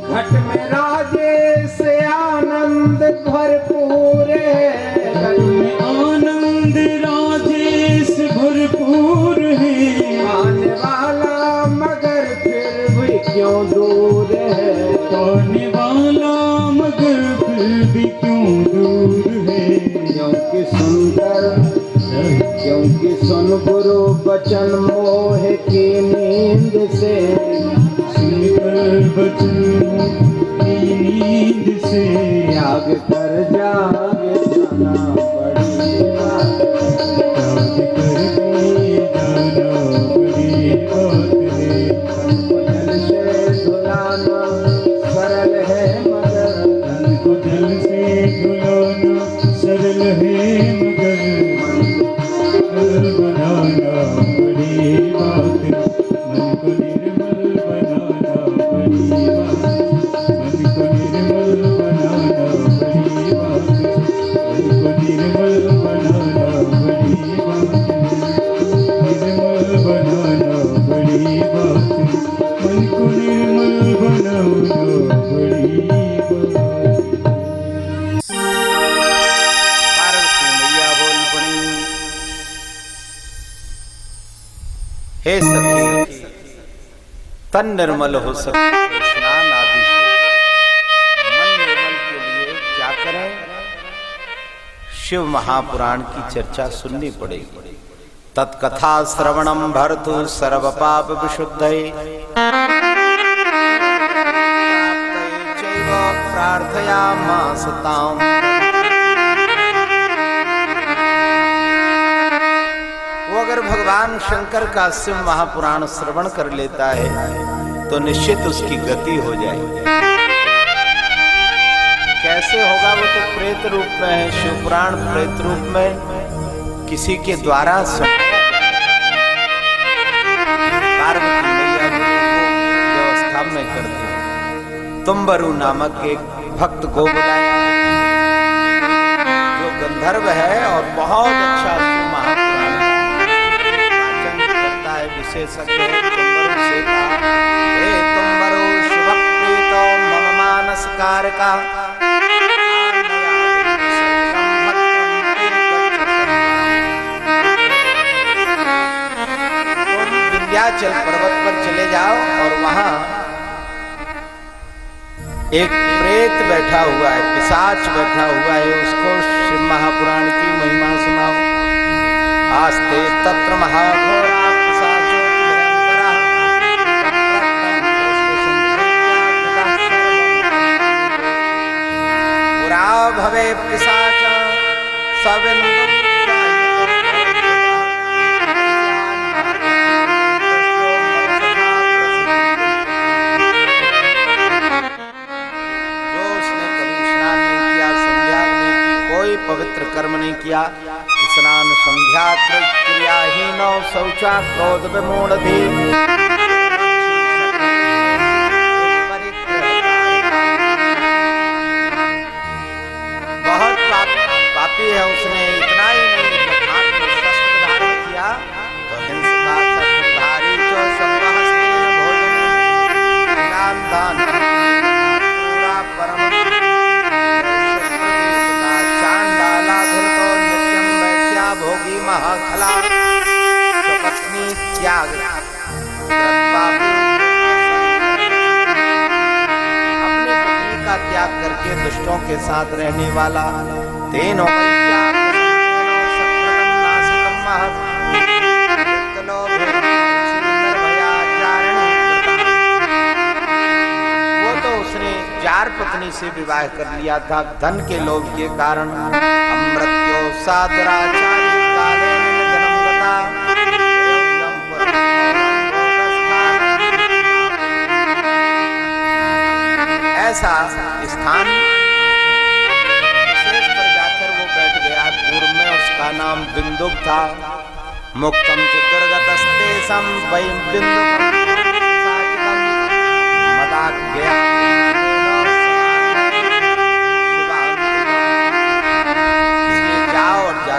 घट में राजे से आनंद भरपूर है, घर में आनंद राजेश भरपूर है, आने वाला मगर फिर भी क्यों दूर है, पाने वाला मगर फिर भी क्यों दूर है। क्योंकि सुन गुरु बचन मोह की नींद से, सुनकर बचनों की नींद से, त्याग कर जागे जाना बड़ी बात है, त्याग करके जाना बड़ी बात है। तन को जल से धुलाना सरल है मगर, तन को जल से धुलाना सरल है मगर, निर्मल बनाना बड़ी बात है। मन को निर्मल बनाना बड़ी बात है। मन को निर्मल बनाना बड़ी बात है। मन को निर्मल बनाना बड़ी बात है। निर्मल बनाना बड़ी बात है। मन को निर्मल बनाना बड़ी बात है। पार्वती मैया बोल पड़ी, हे सखी तन निर्मल हो सके स्नान आदि से, मन निर्मल के लिए क्या करें? शिव महापुराण की चर्चा सुननी पड़ेगी। तत्कथा श्रवणम भर्तु सर्व पाप विशुद्धये, प्रार्थयामास ताम्। वो अगर भगवान शंकर का शिव महापुराण श्रवण कर लेता है तो निश्चित उसकी गति हो जाएगी। कैसे होगा? वो तो प्रेत रूप में है, शिव पुराण प्रेत रूप में किसी के द्वारा पार्वती मैया को व्यवस्था में करती है। तुम्बरु नामक एक भक्त को बुलाया जो गंधर्व है और बहुत अच्छा शिव महापुराण वाचन करता है, विशेषज्ञ है। तुम्बरु से कहा, हे तुम्बरु शिव प्रीतो मम मानस कारका, तुम विंध्याचल पर्वत पर चले जाओ और वहां एक प्रेत बैठा हुआ है, पिशाच बैठा हुआ है, उसको शिव महापुराण की महिमा सुनाओ। आस्ते तत्र महाघोरा पिशाचो पुरा भवे पिशाच सविन्दु पवित्र कर्म नहीं किया, स्नान संध्या क्रियाहीनो शौचा क्रोध विमूढ़धि, त्याग अपनी पत्नी का त्याग करके दुष्टों के साथ रहने वाला तेनो चार पत्नी से विवाह कर लिया था धन के लोभ के कारण। अमृत्यो साधुराचार्य काले जन्मगता ऐसा स्थान पर जाकर वो बैठ गया। पूर्व में उसका नाम बिंदुक था। मुक्तम चतुर्गतस्ते सम वै बिंदुकम मदाक गया।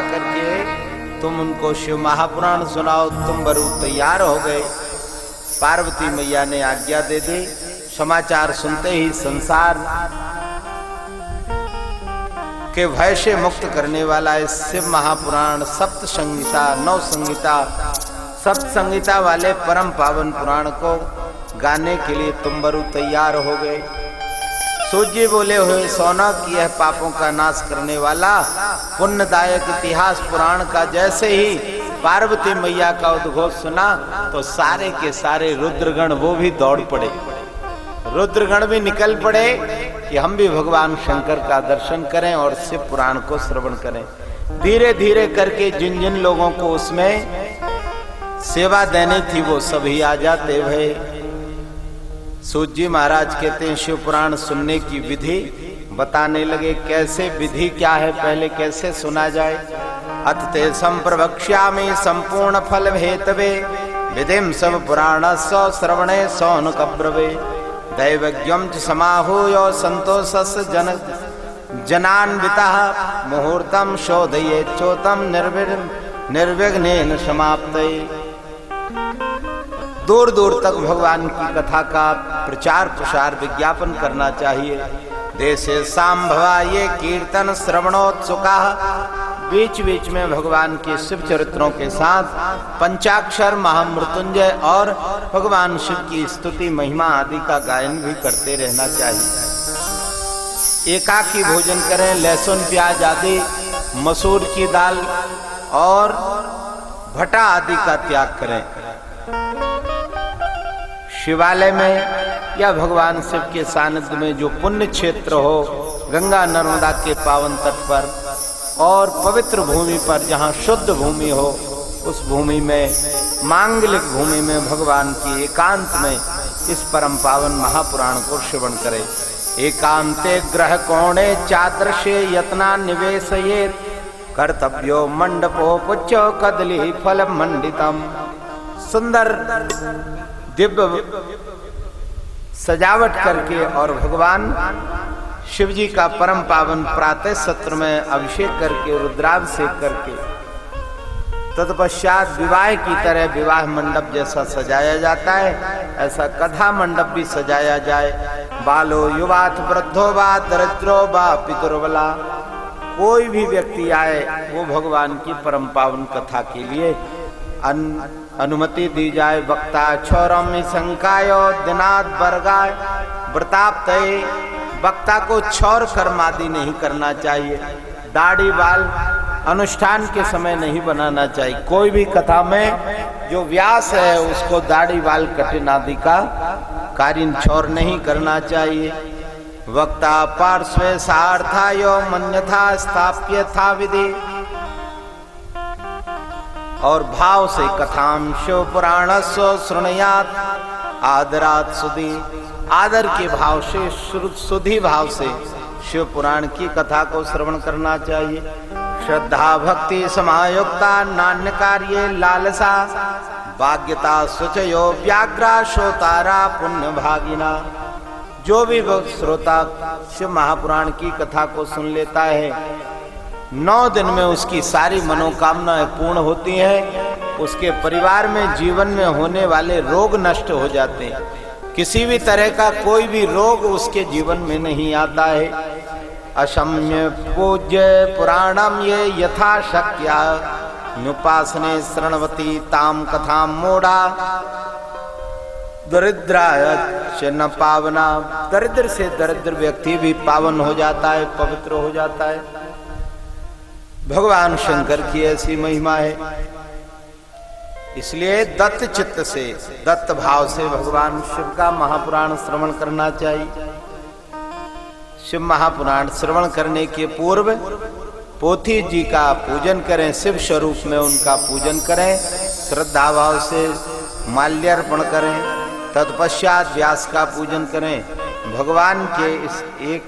करके तुम उनको शिव महापुराण सुनाओ। तुम बरू तैयार हो गए। पार्वती मैया ने आज्ञा दे दी। समाचार सुनते ही संसार के भय से मुक्त करने वाला इस शिव महापुराण सप्त संहिता नौ संहिता सप्त संहिता वाले परम पावन पुराण को गाने के लिए तुम बरू तैयार हो गए। सूर्य बोले हुए सोना की यह पापों का नाश करने वाला पुण्यदायक इतिहास पुराण का जैसे ही पार्वती मैया का उद्घोष सुना तो सारे के सारे रुद्रगण वो भी दौड़ पड़े। रुद्रगण भी निकल पड़े कि हम भी भगवान शंकर का दर्शन करें और शिव पुराण को श्रवण करें। धीरे धीरे करके जिन जिन लोगों को उसमें सेवा देनी थी वो सभी आ जाते भय। सूत जी महाराज कहते हैं शिव पुराण सुनने की विधि बताने लगे। कैसे विधि क्या है पहले कैसे सुना जाए। अतते संप्रवक्ष्यामि संपूर्ण फल हेतवे विधिम सब पुराणस्य श्रवणे सौनकब्रवे दैवज्ञं च समाहूय संतोषस्य जनान्वितः मुहूर्तं शोधयेच्चोतं निर्विघ्नेन समाप्तये। दूर दूर तक भगवान की कथा का प्रचार प्रसार विज्ञापन करना चाहिए। देशे सांभवा ये कीर्तन श्रवणोत्सुका। बीच बीच में भगवान के शिव चरित्रों के साथ पंचाक्षर महामृत्युंजय और भगवान शिव की स्तुति महिमा आदि का गायन भी करते रहना चाहिए। एकाकी भोजन करें। लहसुन प्याज आदि मसूर की दाल और भटा आदि का त्याग करें। शिवालय में या भगवान शिव के सानिध्य में जो पुण्य क्षेत्र हो गंगा नर्मदा के पावन तट पर और पवित्र भूमि पर जहाँ शुद्ध भूमि हो उस भूमि में मांगलिक भूमि में भगवान की एकांत में इस परम पावन महापुराण को श्रवण करें। एकांते ग्रह कोणे चादृशे यत्ना निवेशयेत् कर्तव्यो मंडपो पुच्च कदली फल मंडितम। सुंदर दिव्य सजावट करके और भगवान शिव जी का परम पावन प्रातः सत्र में अभिषेक करके रुद्राभिषेक करके तत्पश्चात विवाह की तरह विवाह मंडप जैसा सजाया जाता है ऐसा कथा मंडप भी सजाया जाए। बालो युवात वृद्धो वा दरिद्रो वा पितुर्बला कोई भी व्यक्ति आए वो भगवान की परम पावन कथा के लिए अनुमति दी जाए। वक्ता क्षौरम शंकाय दिनाद वर्गाय व्रताप्त। वक्ता को क्षौर कर्म आदि नहीं करना चाहिए। दाढ़ी बाल अनुष्ठान के समय नहीं बनाना चाहिए। कोई भी कथा में जो व्यास है उसको दाढ़ी बाल कटिन आदि का कार्य क्षौर नहीं करना चाहिए। वक्ता पार्श्वे सार्थायो मन्यथा स्थाप्य था विधि। और भाव से कथाम शिव पुराणस्य शृणुयात् आदरात् सुधि। आदर के भाव से सुधि भाव से शिव पुराण की कथा को श्रवण करना चाहिए। श्रद्धा भक्ति समायुक्ता नान्य कार्ये लालसा भाग्यता सुचयो व्याघ्रा श्रोतारा पुण्य भागिना। जो भी श्रोता शिव महापुराण की कथा को सुन लेता है 9 दिन में उसकी सारी मनोकामनाएं पूर्ण होती हैं। उसके परिवार में जीवन में होने वाले रोग नष्ट हो जाते हैं। किसी भी तरह का कोई भी रोग उसके जीवन में नहीं आता है। अशम्य पूज्य पुराणम ये यथा शक्य नुपासने शरणवती ताम कथाम मोड़ा दरिद्राय च न पावना। दरिद्र से दरिद्र व्यक्ति भी पावन हो जाता है, पवित्र हो जाता है। भगवान शंकर की ऐसी महिमा है। इसलिए दत्त चित्त से, दत्त भाव से भगवान शिव का महापुराण श्रवण करना चाहिए। शिव महापुराण श्रवण करने के पूर्व पोथी जी का पूजन करें, शिव स्वरूप में उनका पूजन करें, श्रद्धा भाव से माल्यार्पण करें। तत्पश्चात व्यास का पूजन करें। भगवान के इस एक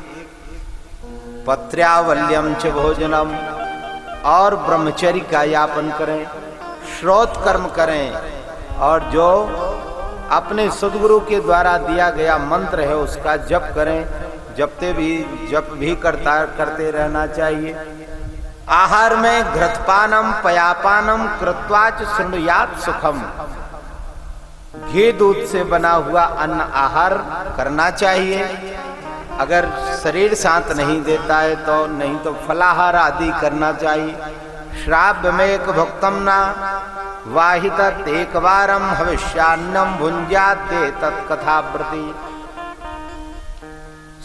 पत्र्यावल्यम च भोजनम और ब्रह्मचर्य का यापन करें, श्रोत कर्म करें और जो अपने सद्गुरु के द्वारा दिया गया मंत्र है उसका जप करें। जप भी करते रहना चाहिए। आहार में घृतपानम पयापानम कृत्वाच शृणुयात सुखम। घी दूध से बना हुआ अन्न आहार करना चाहिए। अगर शरीर साथ नहीं देता है तो नहीं तो फलाहार आदि करना चाहिए। श्राव्य में एक भुक्तम ना वाहित एक बारम हविष्यान्नम भुंजात दे तत्कथाप्रति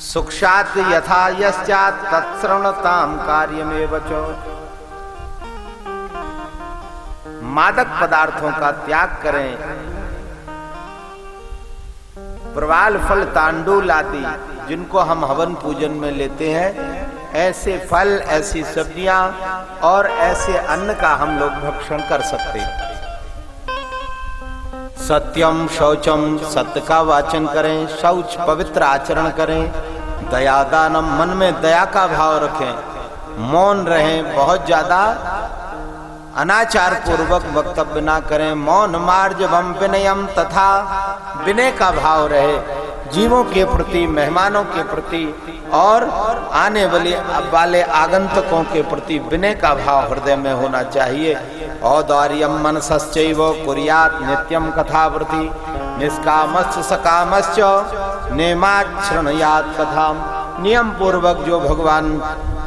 सुक्षात यथा यश्चात तत्श्रवणताम कार्यमेव च। मादक पदार्थों का त्याग करें। प्रवाल फल तांडूल आदि जिनको हम हवन पूजन में लेते हैं, ऐसे फल, ऐसी सब्जियां और ऐसे अन्न का हम लोग भक्षण कर सकते हैं। सत्यम शौचम, सत्य का वाचन करें, शौच पवित्र आचरण करें। दयादानम, मन में दया का भाव रखें। मौन रहें, बहुत ज्यादा अनाचार पूर्वक वक्तव्य ना करें। मौन मार्जवम विनयम, तथा विनय का भाव रहे जीवों के प्रति, मेहमानों के प्रति और आने वाले आगंतुकों के प्रति विनय का भाव हृदय में होना चाहिए। औदार्यम मनसश्चैव कुर्यात् नित्यम कथावृत्ति निष्कामश्च सकामश्च नेमाच्छृणुयात् कथाम। नियम पूर्वक जो भगवान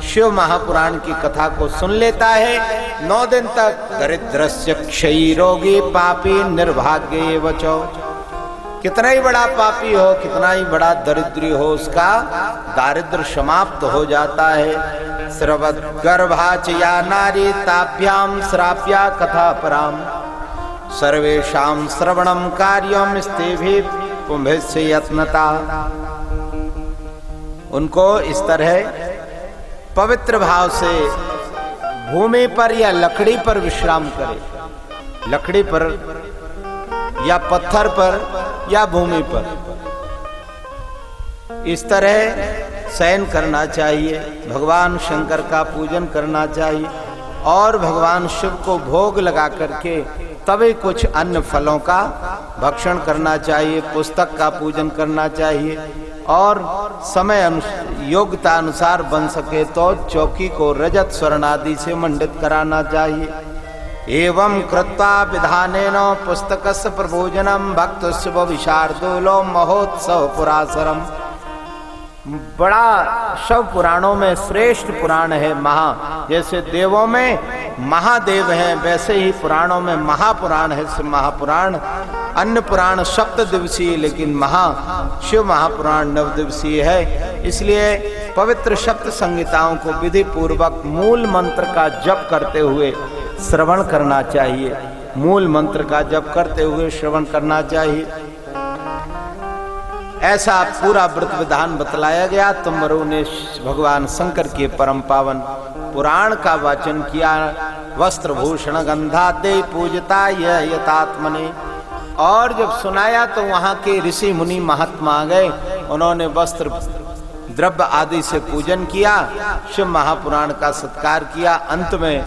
शिव महापुराण की कथा को सुन लेता है 9 दिन तक दरिद्रस्य क्षयी रोगी पापी निर्भाग्य एव च। कितना ही बड़ा पापी हो, कितना ही बड़ा दरिद्री हो, उसका दारिद्र समाप्त हो जाता है। श्रवत गर्भाच या नारी ताभ्याम श्राव्या कथा पराम सर्वेषाम श्रवणम कार्यम स्तेभि पुंभस्य यत्नता। उनको इस तरह पवित्र भाव से भूमि पर या लकड़ी पर विश्राम करे, लकड़ी पर या पत्थर पर या भूमि पर, इस तरह शयन करना चाहिए। भगवान शंकर का पूजन करना चाहिए और भगवान शिव को भोग लगा करके तभी कुछ अन्न फलों का भक्षण करना चाहिए। पुस्तक का पूजन करना चाहिए और समय योग्यता अनुसार बन सके तो चौकी को रजत स्वर्ण आदि से मंडित कराना चाहिए। एवं कृत्वा विधानेन पुस्तकस्य प्रभोजनम भक्तस्य विशार्दूलो महोत्सव पुरासरम। बड़ा शव पुराणों में श्रेष्ठ पुराण है महा। जैसे देवों में महादेव हैं वैसे ही पुराणों में महापुराण है। महापुराण अन्य पुराण 7 दिवसीय, लेकिन शिव महापुराण 9 दिवसीय है। इसलिए पवित्र सप्त संहिताओं को विधि पूर्वक मूल मंत्र का जप करते हुए श्रवण करना चाहिए। मूल मंत्र का जप करते हुए श्रवण करना चाहिए। ऐसा पूरा व्रत विधान बतलाया गया। तुम्हारों ने भगवान शंकर के परम पावन पुराण का वाचन किया। वस्त्र भूषण गंधादे पूजता यतात्मने। और जब सुनाया तो वहां के ऋषि मुनि महात्मा आ गए, उन्होंने वस्त्र द्रव्य आदि से पूजन किया, शिव महापुराण का सत्कार किया। अंत में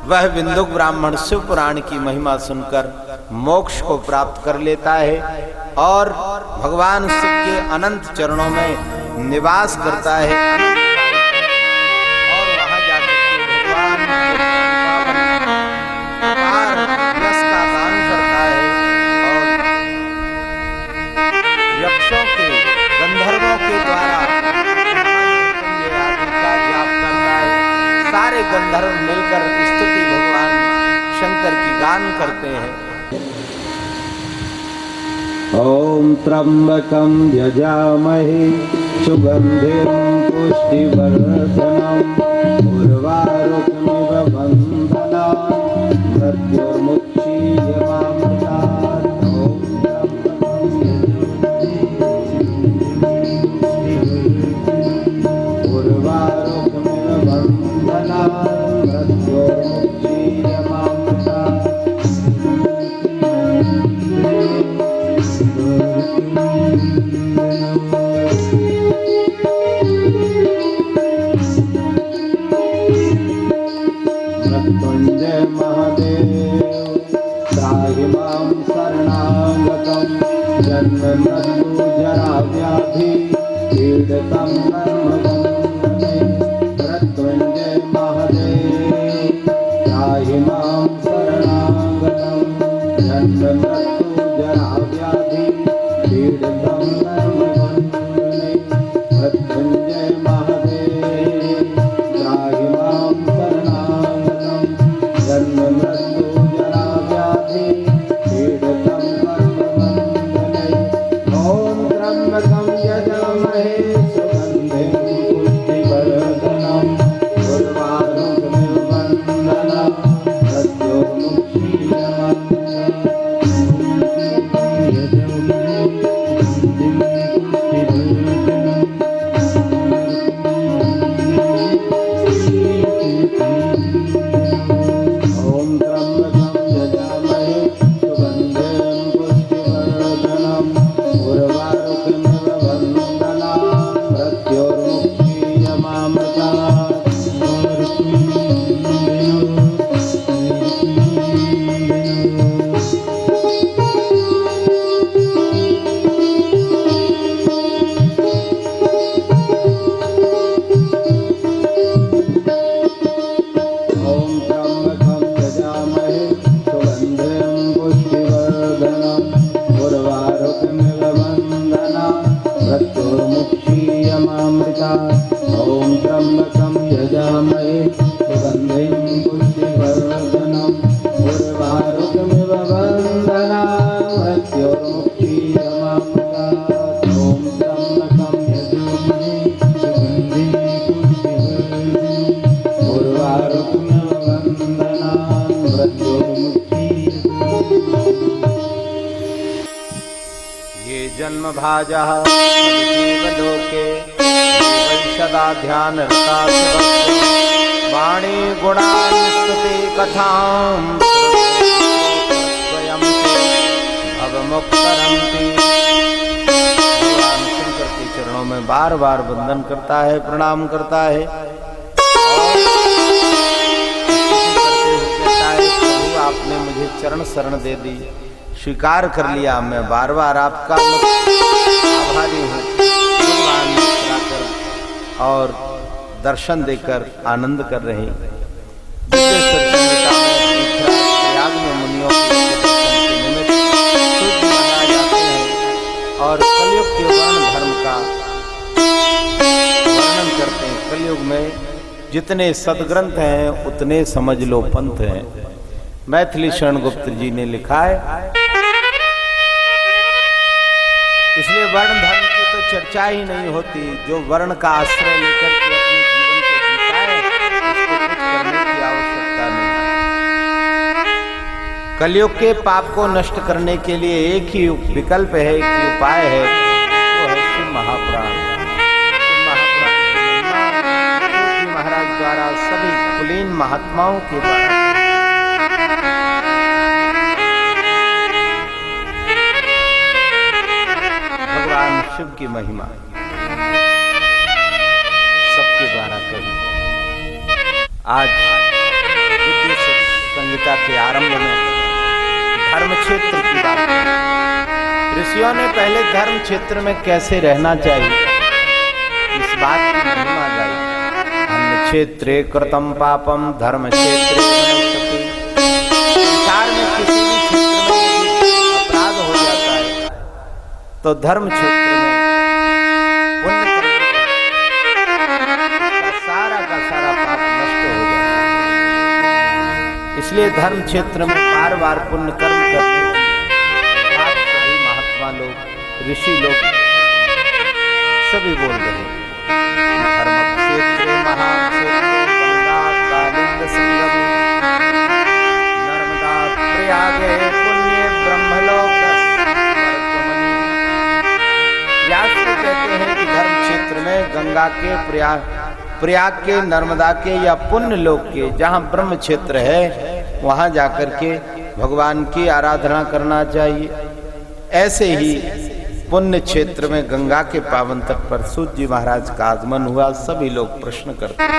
वह बिंदुक ब्राह्मण शिव पुराण की महिमा सुनकर मोक्ष को प्राप्त कर लेता है और भगवान शिव के अनंत चरणों में निवास करता है और वहां जाकर भगवान रस का दान करता है और यक्षों के, गंधर्वों के द्वारा का जाप करता है। सारे गंधर्व मिलकर स्तुति गान करते हैं। ॐ त्र्यम्बकं यजामहे सुगन्धिं पुष्टिवर्धनम् उर्वारुकमिव बन्धनान् मृत्युर्मुक्षीयमामृतात्। उर्वारुकमिव बन्धनान् मृत्युर्मुक्षीयमामृतात्। मृत्युंजय महादेव त्राहि मां शरणागतं जन्म मृत्यु जरा व्याधि पीडितं कर्मबन्धने। मृत्युंजय महादेव त्राहि मां शरणागतं जन्म मृत्यु जरा व्याधि पीडितं कर्मबन्धने। मृत्युंजय महादेव त्राहि मां शरणागतं जन्म मृत्यु जरा व्याधि पीडितं कर्मबन्धने। ॐ त्र्यम्बकं यजामहे सुगन्धिं पुष्टिवर्धनम् उर्वारुकमिव बन्धनान् जन्म भाजः जीवलोके जीवै सदा ध्यान रता वाणी गुणानुस्तुति कथां स्वयं भवमुक्तरन्ति। भगवान शंकर के चरणों में बार बार वंदन करता है, प्रणाम करता है और कहता है प्रभु आपने मुझे चरण शरण दे दी, स्वीकार कर लिया, मैं बार बार आपका आभारी हूँ। भगवान मुस्कुराकर और दर्शन देकर आनंद कर रहे हैं। प्रयाग में मुनियों के निमित्त सूर्य मनाए जाते हैं और कलयुग के वर्ण धर्म का वर्णन करते हैं। कलयुग में जितने सदग्रंथ हैं उतने समझ लो पंथ हैं। मैथिली शरण गुप्त जी ने लिखा है, इसलिए वर्ण धर्म की तो चर्चा ही नहीं होती। जो वर्ण का आश्रय लेकर के अपने जीवन को जीता है उसको कुछ करने की आवश्यकता नहीं। कलयुग के पाप को नष्ट करने के लिए एक ही विकल्प है, एक ही उपाय है, वो है शिव महापुराण। शिव महापुराण महाराज द्वारा सभी कुलीन महात्माओं के द्वारा शिव की महिमा सबके द्वारा कही। आज विद्या संहिता के आरंभ में धर्म क्षेत्र की बात है। ऋषियों ने पहले धर्म क्षेत्र में कैसे रहना चाहिए इस बात की महिमा गाई। अन्य क्षेत्रे कृतम पापम धर्म क्षेत्रे वनस्पति। संसार में किसी भी क्षेत्र में अपराध हो जाता है तो धर्म क्षेत्र में इसलिए धर्म क्षेत्र में बार बार पुण्य कर्म करने की बात सभी महात्मा लोग, ऋषि लोग सभी बोल रहे हैं। धर्म क्षेत्र महाक्षेत्र गंगा कालिंद संगम नर्मदा प्रयागे पुण्य ब्रह्मलोक। व्यास जी कहते हैं कि धर्म क्षेत्र में गंगा के प्रयाग के, नर्मदा के या पुण्य लोक के, जहाँ ब्रह्म क्षेत्र है वहाँ जाकर के भगवान की आराधना करना चाहिए। ऐसे ही पुण्य क्षेत्र में गंगा के पावन तट पर सूत जी महाराज का आगमन हुआ। सभी लोग प्रश्न करते हैं।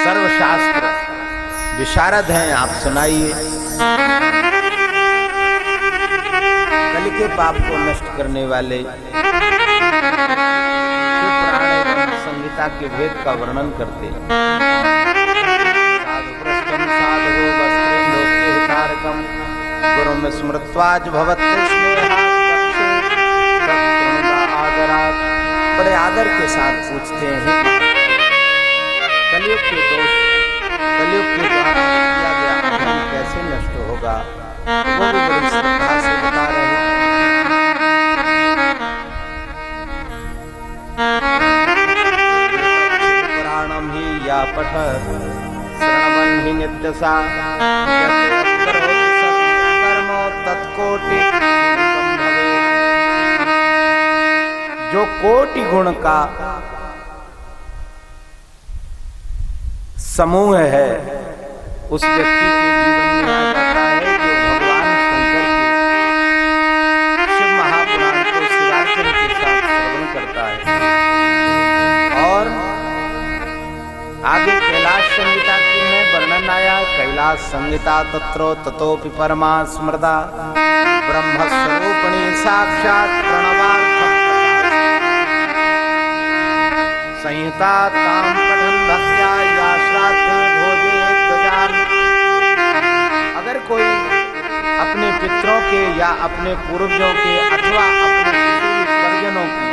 सर्वशास्त्र विशारद हैं, आप सुनाइए। कल के पाप को नष्ट करने वाले संहिता के भेद का वर्णन करते हैं। साधुप्रष्टम साधु वस्त्रे लोके हितारकम गुरु में स्मृत्वाज भवत आदरात। बड़े आदर के साथ पूछते हैं, कलयुग के दोष, कलयुग के द्वारा किया गया अधर्म कैसे नष्ट होगा, वो भी बड़ी श्रद्धा से बता रहे हैं। पुराणम ही या पठत श्रवण ही नित्यसा तत्कोटि जो कोटि गुण का समूह है उस व्यक्ति के जीवन में आ जाता है, जो भगवान शंकर के शिव महापुराण को शिवार्चन के साथ श्रवण करता है। और आगे कैलाश संहिता की में वर्णन आया, कैलाश संहिता तत्रो ततोपि परमा स्मृता ब्रह्म स्वरूपिणी साक्षात प्रणवार्थम संहिता ताम पठन भक्त्या या श्राद्धे भोजे ध्वजान। अगर कोई अपने पितरों के या अपने पूर्वजों के अथवा अपने किसी परिजनों की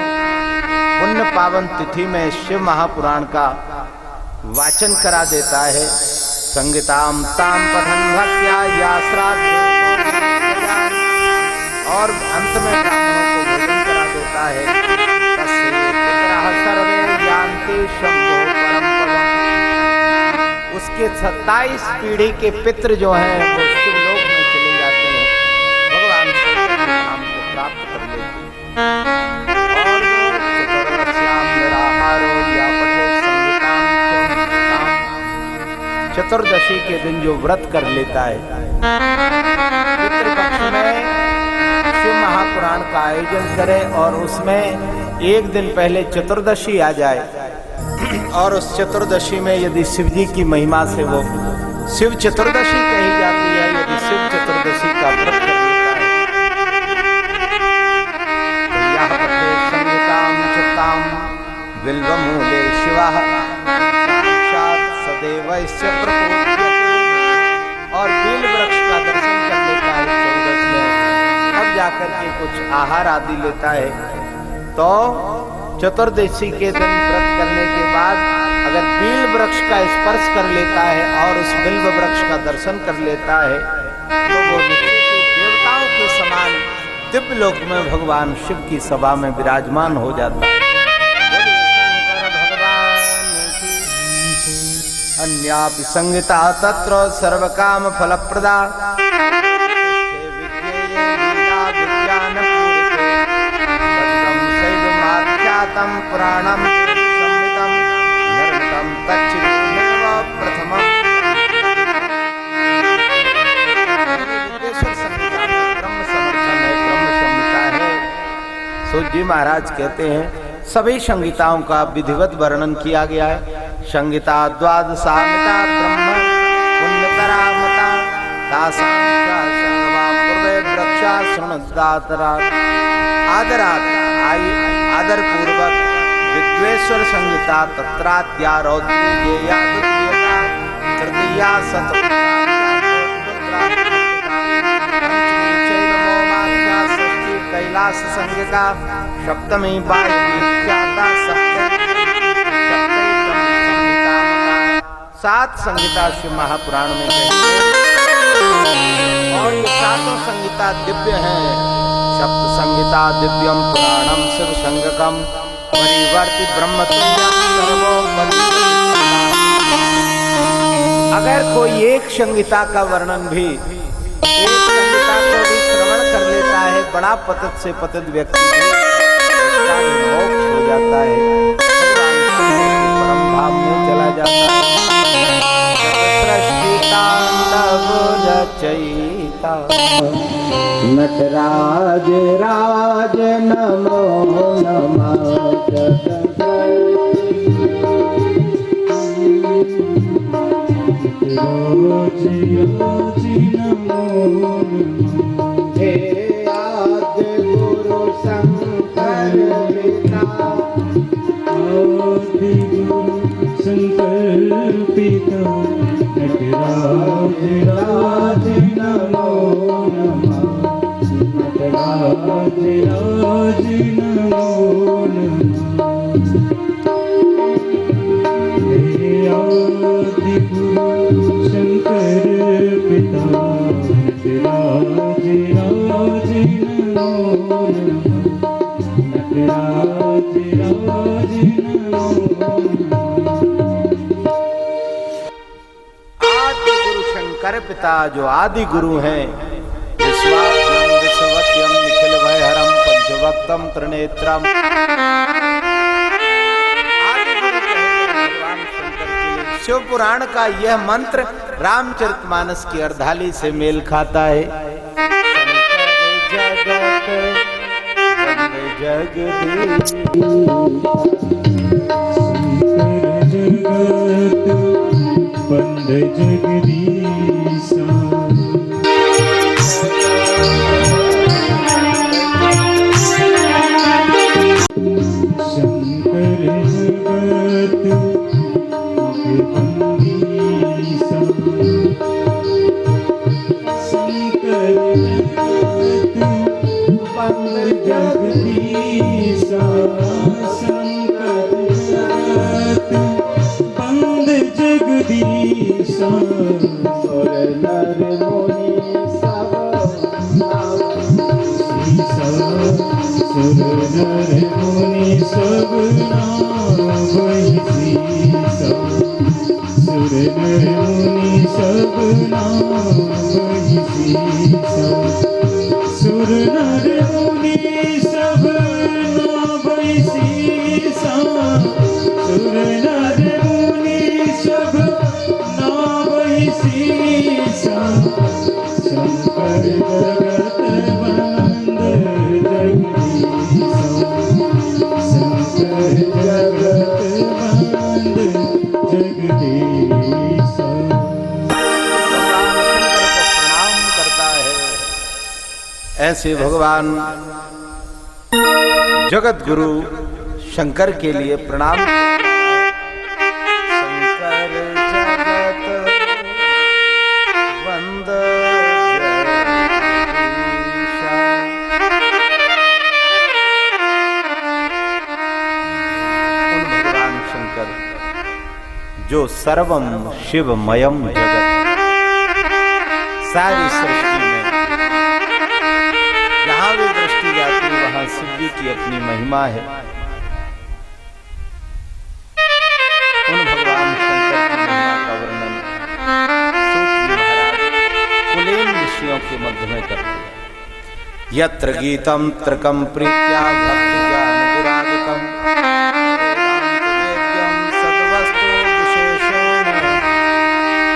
पुण्य पावन तिथि में शिव महापुराण का वाचन करा देता है, संहिताम ताम पठन भक्त्या या श्राद्धे और अंत में ब्राह्मणों को भोजन करा देता है, उसके 27 पीढ़ी के पितृ जो हैं वो शिवलोक में चले जाते हैं, भगवान शंकर के धाम को प्राप्त कर लेते हैं। और चतुर्दशी के दिन जो व्रत कर लेता है, पितृपक्ष में शिव महापुराण का आयोजन करे और उसमें एक दिन पहले चतुर्दशी आ जाए और उस चतुर्दशी में यदि शिव जी की महिमा से वो शिव चतुर्दशी कही जाती है, यदि शिव चतुर्दशी का व्रत कर लेता है तो यह संहिताम चित्ताम बिल्वमूले शिवः साक्षात् सदैवस्य प्रपूज्यते। और बेल वृक्ष का दर्शन कर लेता है चौदस में, अब जाकर के कुछ आहार आदि लेता है, तो चतुर्दशी के दिन व्रत करने के बाद अगर बील वृक्ष का स्पर्श कर लेता है और उस बिल्व वृक्ष का दर्शन कर लेता है तो वो देवताओं के समान दिव्य लोक में भगवान शिव की सभा में विराजमान हो जाता है। अन्यापि संहिता तत्र सर्वकाम फलप्रदा पुराणम संहितम निर्मितम तच्चिदेव प्रथमम्। ब्रह्म समर्थन है, ब्रह्म संहिता है। सूत जी महाराज कहते हैं सभी संहिताओं का विधिवत वर्णन किया गया है। संहिता द्वादशामिता ब्रह्म पुण्यतरामता दासां पूर्वे वृक्षा शृणुदातरा। आदर पूर्वक विद्वेश्वर संहिता तत्रात्यारोद्येया द्वितीयता तृतीया षष्ठी कैलाश संहिता सप्तमी वायु 7 संहिता शिव महापुराण में कही और ये 7 संहिता दिव्य हैं। सप्त संहिता दिव्यम पुराणम शिव संगकम परिवर्ति ब्रह्मतुल्यम सर्वोपरि। अगर कोई एक संहिता का वर्णन भी, एक संहिता को भी श्रवण कर लेता है, बड़ा पतित से पतित व्यक्ति मोक्ष हो जाता है, परम धाम में चला जाता है। रचयिता नटराज राज नमो नमः। हे आद्य गुरु शंकर पिता, आदि गुरु शंकर पिता, नटराज राज नमो नमः। नटराज राज नमो नमः। हे आदि गुरु शंकर पिता, नटराज राज नमो नमः। नटराज राज नमो आदि गुरु शंकर पिता, जो आदि गुरु हैं, विश्वात्मम विश्ववत्यम निखिल भयहरम पंचवक्तम त्रिनेत्रम। आदि गुरु भगवान शंकर के लिए शिव पुराण का यह मंत्र रामचरितमानस की अर्धाली से मेल खाता है। जगत बंद जगदीशा, शंकर जगत बंदीसा, शंकर जगत बंद जगदीशा, शंकर जगत बंद जगदीशा। सुर नर मुनि सब सुर नर मुनि सब नावैसीसा, सुर नर मुनि सब नावैसीसा, सुर नर मुनि सब नावैसीसा, सुर नर मुनि सब नावैसीसा। शंकर जगत बंद जगदीशा, शंकर जगत बंद जगदीशा। प्रणाम करता है। ऐसे भगवान जगत गुरु शंकर के लिए प्रणाम। शंकर जगत बंद जगदीशा। उन भगवान शंकर जो सर्वम शिवमयम जगत, सारी सृष्टि में जहां भी दृष्टि जाती है वहां शिव जी की अपनी महिमा है। उन भगवान शंकर की महिमा का वर्णन सूत जी महाराज कुलीन ऋषियों के मध्य में करते हैं। यत्र गीतम त्रकम प्रीत्या भक्ति ज्ञान विरागकम वेद्यम सद्वस्तु विशेषेण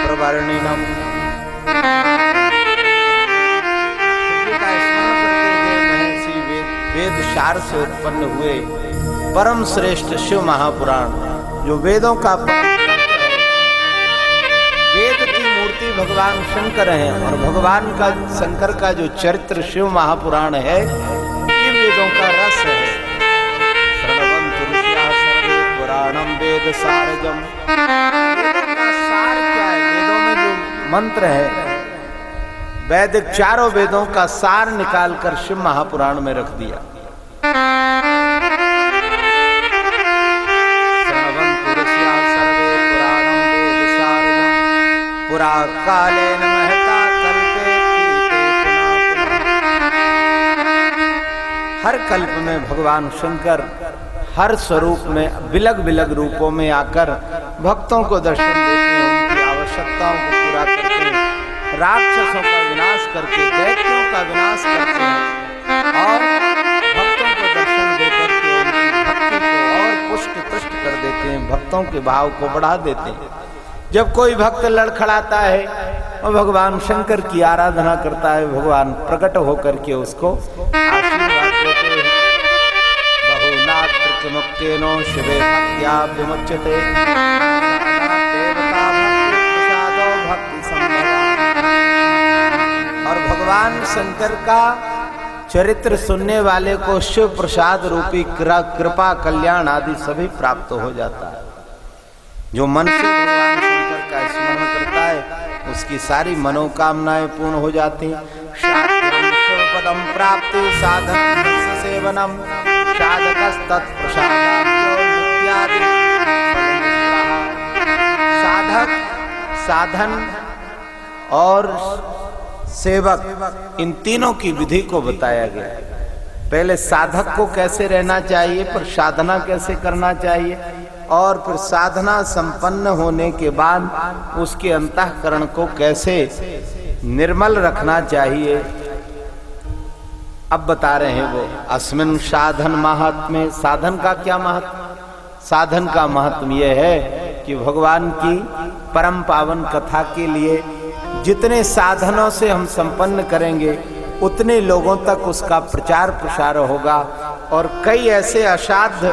प्रवर्णिनम। वेद सार से उत्पन्न हुए परम श्रेष्ठ शिव महापुराण, जो वेदों का वेद की मूर्ति भगवान शंकर हैं, और भगवान का शंकर का जो चरित्र शिव महापुराण है, ये वेदों का रस है। शृण्वन्तु ऋषयः सर्वे पुराणं वेद सारजम। वेदों का सार क्या है? वेदों में जो मंत्र है, वैदिक चारों वेदों का सार निकालकर शिव महापुराण में रख दिया। श्रवन्तु ऋषयः सर्वे पुराणं वेद सारजम्। पुरा कालेन महता कल्पे पीते पुनः पुनः। हर कल्प में भगवान शंकर हर स्वरूप में बिलग बिलग रूपों में आकर भक्तों को दर्शन देते हैं, उनकी आवश्यकताओं को पूरा करते हैं, राक्षसों का विनाश करके दैत्यों का विनाश करते हैं और भक्तों को दर्शन देकर के उनकी भक्ति को और पुष्ट तुष्ट कर देते हैं, भक्तों के भाव को बढ़ा देते हैं। जब कोई भक्त लड़खड़ाता है और भगवान शंकर की आराधना करता है, भगवान प्रकट होकर के उसको आशीर्वाद देते हैं। बहुनात्र मुक्तेनो शिवे भक्त्या विमुच्यते देवता प्रसादो भक्ति संभवा। और भगवान शंकर का चरित्र सुनने वाले को शिव प्रसाद रूपी कृपा कल्याण आदि सभी प्राप्त हो जाता है। जो मन से भगवान शंकर का स्मरण करता है उसकी सारी मनोकामनाएं पूर्ण हो जाती हैं। पदम प्राप्ति साधन सेवनम साधक साधन और सेवक इन तीनों की विधि को बताया गया। पहले साधक को कैसे रहना चाहिए, फिर साधना कैसे करना चाहिए और फिर साधना संपन्न होने के बाद उसके अंतःकरण को कैसे निर्मल रखना चाहिए। अब बता रहे हैं वो अस्मिन साधन महात्म्य। साधन का क्या महत्व? साधन का महत्व यह है कि भगवान की परम पावन कथा के लिए जितने साधनों से हम संपन्न करेंगे उतने लोगों तक उसका प्रचार प्रसार होगा और कई ऐसे असाध्य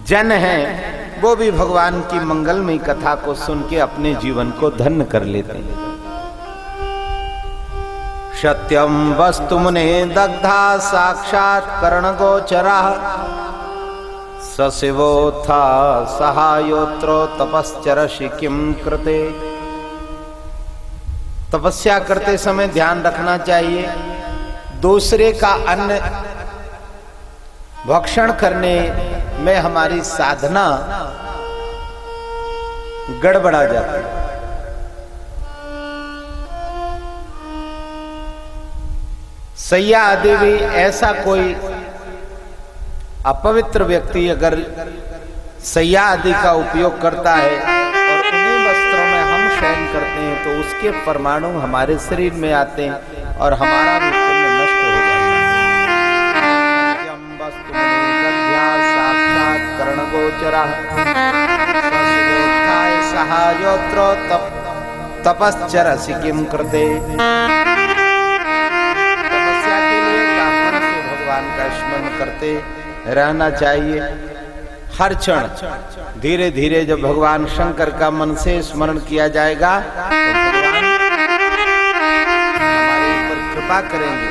जन हैं वो भी भगवान की मंगलमयी कथा को सुन के अपने जीवन को धन्य कर लेते हैं। सत्यम वस्तु मुने दग्धा साक्षात कर्ण गोचरा सशिवोत्था सहायोत्रो तपश्चरसि किम कृते। तपस्या करते समय ध्यान रखना चाहिए दूसरे का अन्न भक्षण करने में हमारी साधना गड़बड़ा जाती है। सैया आदि भी ऐसा कोई अपवित्र व्यक्ति अगर सैया आदि का उपयोग करता है और उन्हीं वस्त्रों में हम शयन करते हैं तो उसके परमाणु हमारे शरीर में आते हैं और हमारा भी पुण्य नष्ट हो जाता है। सहायोत्रो तपश्चरसि किम कृते। करते रहना चाहिए हर क्षण। धीरे धीरे जब भगवान शंकर का मन से स्मरण किया जाएगा तो भगवान हमारे ऊपर कृपा करेंगे।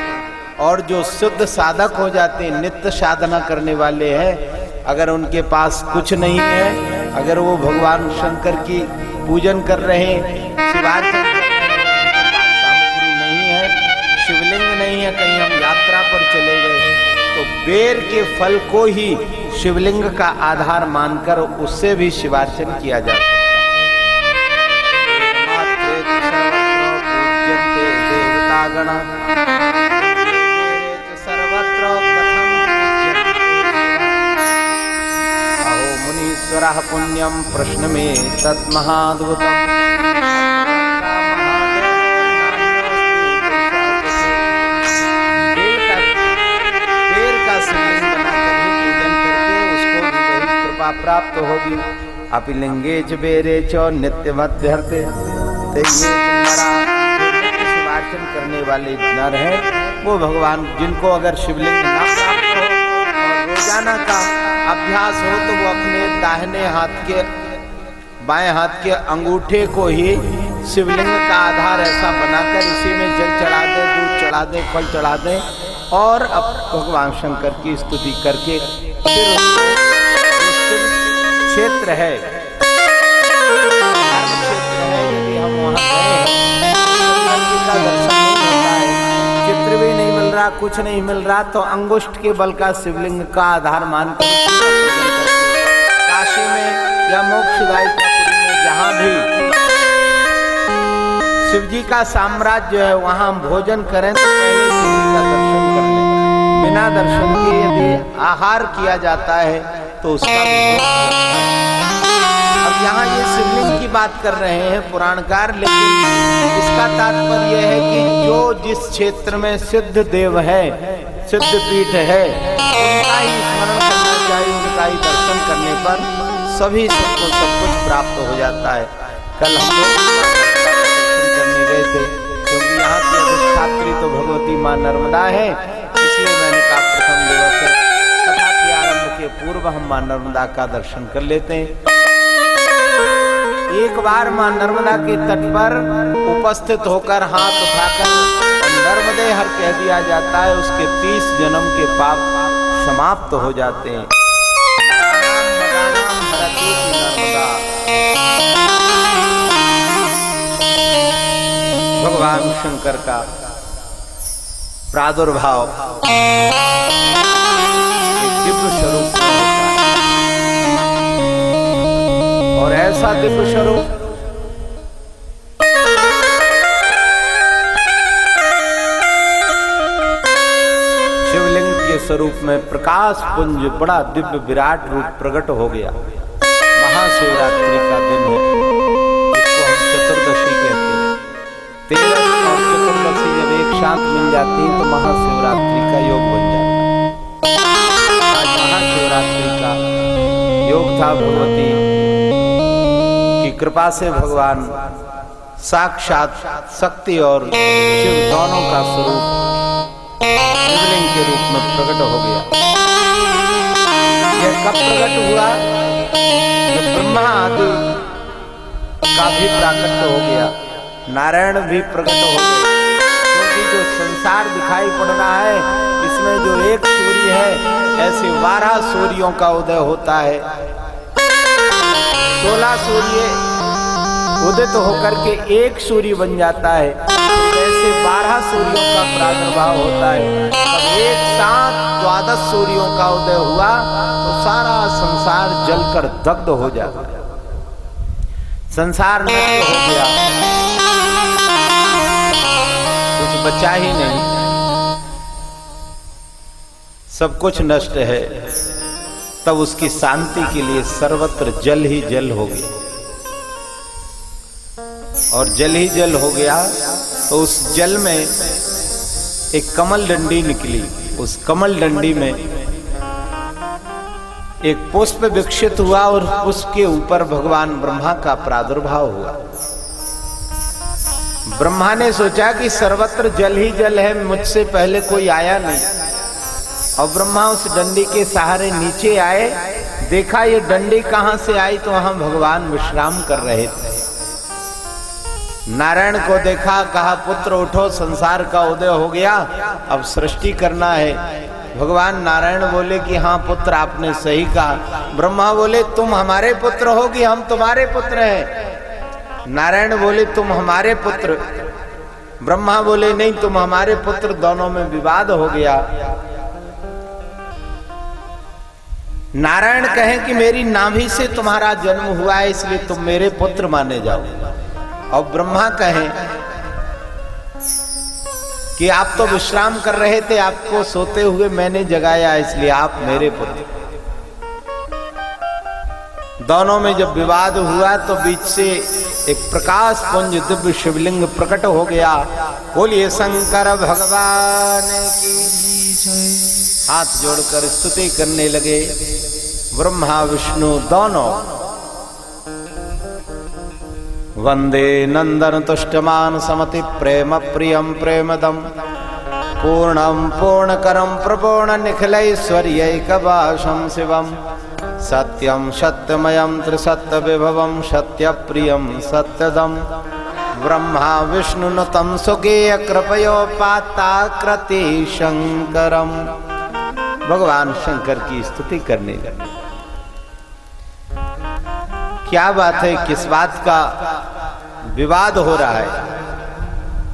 और जो शुद्ध साधक हो जाते हैं, नित्य साधना करने वाले हैं, अगर उनके पास कुछ नहीं है, अगर वो भगवान शंकर की पूजन कर रहे हैं, शिवार्चन सामग्री नहीं है, शिवलिंग नहीं है, कहीं हम यात्रा पर चले गए तो बेर के फल को ही शिवलिंग का आधार मानकर उससे भी शिवार्चन किया जा सकता है। अहो मुनीश्वरः पुण्यम प्रश्न में तत्महाद्भुतम्। प्राप्त होगी। अपिलिंगे च बेरे च नित्य मध्यर्थे। शिवार्चन करने वाले नर हैं वो भगवान जिनको अगर शिवलिंग ना प्राप्त हो और रोजाना का अभ्यास हो तो वो अपने दाहिने हाथ के बाएं हाथ के अंगूठे को ही शिवलिंग का आधार ऐसा बनाकर इसी में जल चढ़ा दे, दूध चढ़ा दे, फल चढ़ा दे और अब भगवान शंकर की स्तुति करके फिर क्षेत्र है यदि हम वहां गए का दर्शन नहीं होता है, चित्र भी नहीं मिल रहा, कुछ नहीं मिल रहा, तो अंगुष्ठ के बल का शिवलिंग का आधार मानकर काशी में या मोक्षदायी जहां भी शिव जी का साम्राज्य है वहां भोजन करें तो पहले शिव जी का दर्शन कर लें। बिना दर्शन के यदि आहार किया जाता है तो उसका अब यहाँ ये शिवलिंग की बात कर रहे हैं पुराणकार, लेकिन इसका तात्पर्य है कि जो जिस क्षेत्र में सिद्ध देव है, सिद्ध पीठ है, उनका ही स्मरण करना चाहिए, उनका ही दर्शन करने पर सभी सबको सब कुछ प्राप्त हो जाता है। कल हम लोग दर्शन करने गए थे, क्योंकि यहाँ की अधिष्ठात्री तो भगवती माँ नर्मदा है, इसलिए मैंने कहा प्रथम दिवस है, कथा के आरंभ के पूर्व हम माँ नर्मदा का दर्शन कर लेते हैं। एक बार मां नर्मदा के तट पर उपस्थित होकर हाथ उठाकर नर्मदे हर कह दिया जाता है, उसके 30 जन्म के पाप समाप्त हो जाते हैं। भगवान शंकर का प्रादुर्भाव दिव्य स्वरूप और ऐसा दिव्य स्वरूप शिवलिंग के स्वरूप में प्रकाश पुंज बड़ा दिव्य विराट रूप प्रकट हो गया। महाशिवरात्रि का दिन है, इसको हम चतुर्दशी कहते हैं। 13 और चतुर्दशी जब एक साथ मिल जाती है तो महाशिवरात्रि का योग बन जाता है। आज महाशिवरात्रि का योग था। भगवती की कृपा से भगवान साक्षात शक्ति और शिव दोनों का स्वरूप शिवलिंग के रूप में प्रकट हो गया। यह कब प्रकट हुआ? जब ब्रह्मा आदि का भी प्राकट्य हो गया, नारायण भी प्रकट हो गए। क्योंकि जो संसार दिखाई पड़ रहा है इसमें जो एक सूर्य है, ऐसे 12 सूर्यों का उदय होता है। 16 सूर्य उदित होकर के एक सूर्य बन जाता है, ऐसे 12 सूर्यों का प्रादुर्भाव होता है। तब एक साथ 12 सूर्यों का उदय हुआ तो सारा संसार जलकर दग्ध हो जाता, संसार नष्ट हो गया, कुछ बचा ही नहीं, सब कुछ नष्ट है। तब उसकी शांति के लिए सर्वत्र जल ही जल हो गया, और जल ही जल हो गया तो उस जल में एक कमल डंडी निकली। उस कमल डंडी में एक पुष्प विकसित हुआ और पुष्प के ऊपर भगवान ब्रह्मा का प्रादुर्भाव हुआ। ब्रह्मा ने सोचा कि सर्वत्र जल ही जल है, मुझसे पहले कोई आया नहीं। और ब्रह्मा उस डंडी के सहारे नीचे आए, देखा ये डंडी कहां से आई, तो वहां भगवान विश्राम कर रहे थे। नारायण को देखा, कहा पुत्र उठो, संसार का उदय हो गया, अब सृष्टि करना है। भगवान नारायण बोले कि हाँ पुत्र आपने सही कहा। ब्रह्मा बोले तुम हमारे पुत्र हो कि हम तुम्हारे पुत्र हैं? नारायण बोले तुम हमारे पुत्र। ब्रह्मा बोले नहीं तुम हमारे पुत्र। दोनों में विवाद हो गया। नारायण कहें कि मेरी नाभि से तुम्हारा जन्म हुआ है इसलिए तुम मेरे पुत्र माने जाओ, और ब्रह्मा कहें कि आप तो विश्राम कर रहे थे, आपको सोते हुए मैंने जगाया इसलिए आप मेरे पुत्र। दोनों में जब विवाद हुआ तो बीच से एक प्रकाश पुंज दिव्य शिवलिंग प्रकट हो गया। बोलिए शंकर भगवान की जय। हाथ जोड़कर स्तुति करने लगे ब्रह्मा विष्णु दोनों। वंदे नंदन तुष्टमान समति प्रेम प्रियम प्रेमदम पूर्णम पूर्णकरम प्रपूर्ण निखिलैश्वर्यैकवासं शिवम सत्यम सत्यमयम त्रिसत्य विभवम सत्य प्रियम सत्यदम ब्रह्मा विष्णुनुतं सुगेय कृपयोपाताकृति शंकरम। भगवान शंकर की स्तुति करने लगे। क्या बात है, किस बात का विवाद हो रहा है?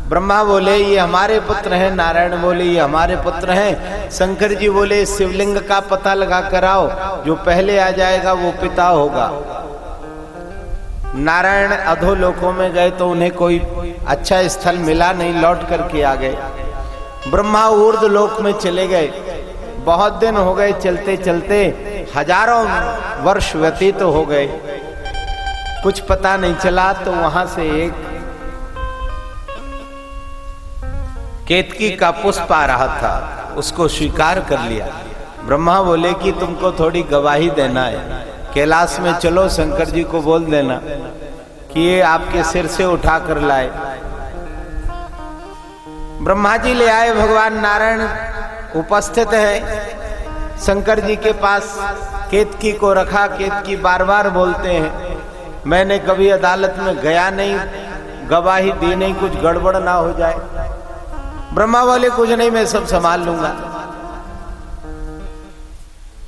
ब्रह्मा बोले ये हमारे पुत्र हैं, नारायण बोले ये हमारे पुत्र हैं, शंकर जी बोले शिवलिंग का पता लगा कर आओ, जो पहले आ जाएगा वो पिता होगा। नारायण अधोलोकों में गए तो उन्हें कोई अच्छा स्थल मिला नहीं, लौट करके आ गए। ब्रह्मा ऊर्ध लोक में चले गए। बहुत दिन हो गए चलते चलते, हजारों वर्ष व्यतीत हो गए, कुछ पता नहीं चला। तो वहां से एक केतकी का पुष्प आ रहा था, उसको स्वीकार कर लिया। ब्रह्मा बोले कि तुमको थोड़ी गवाही देना है, कैलाश में चलो, शंकर जी को बोल देना कि ये आपके सिर से उठा कर लाए। ब्रह्मा जी ले आए, भगवान नारायण उपस्थित है शंकर जी के पास। केतकी को रखा, केतकी बार बार बोलते हैं मैंने कभी अदालत में गया नहीं, गवाही दी नहीं, कुछ गड़बड़ ना हो जाए। ब्रह्मा बोले कुछ नहीं, मैं सब संभाल लूंगा।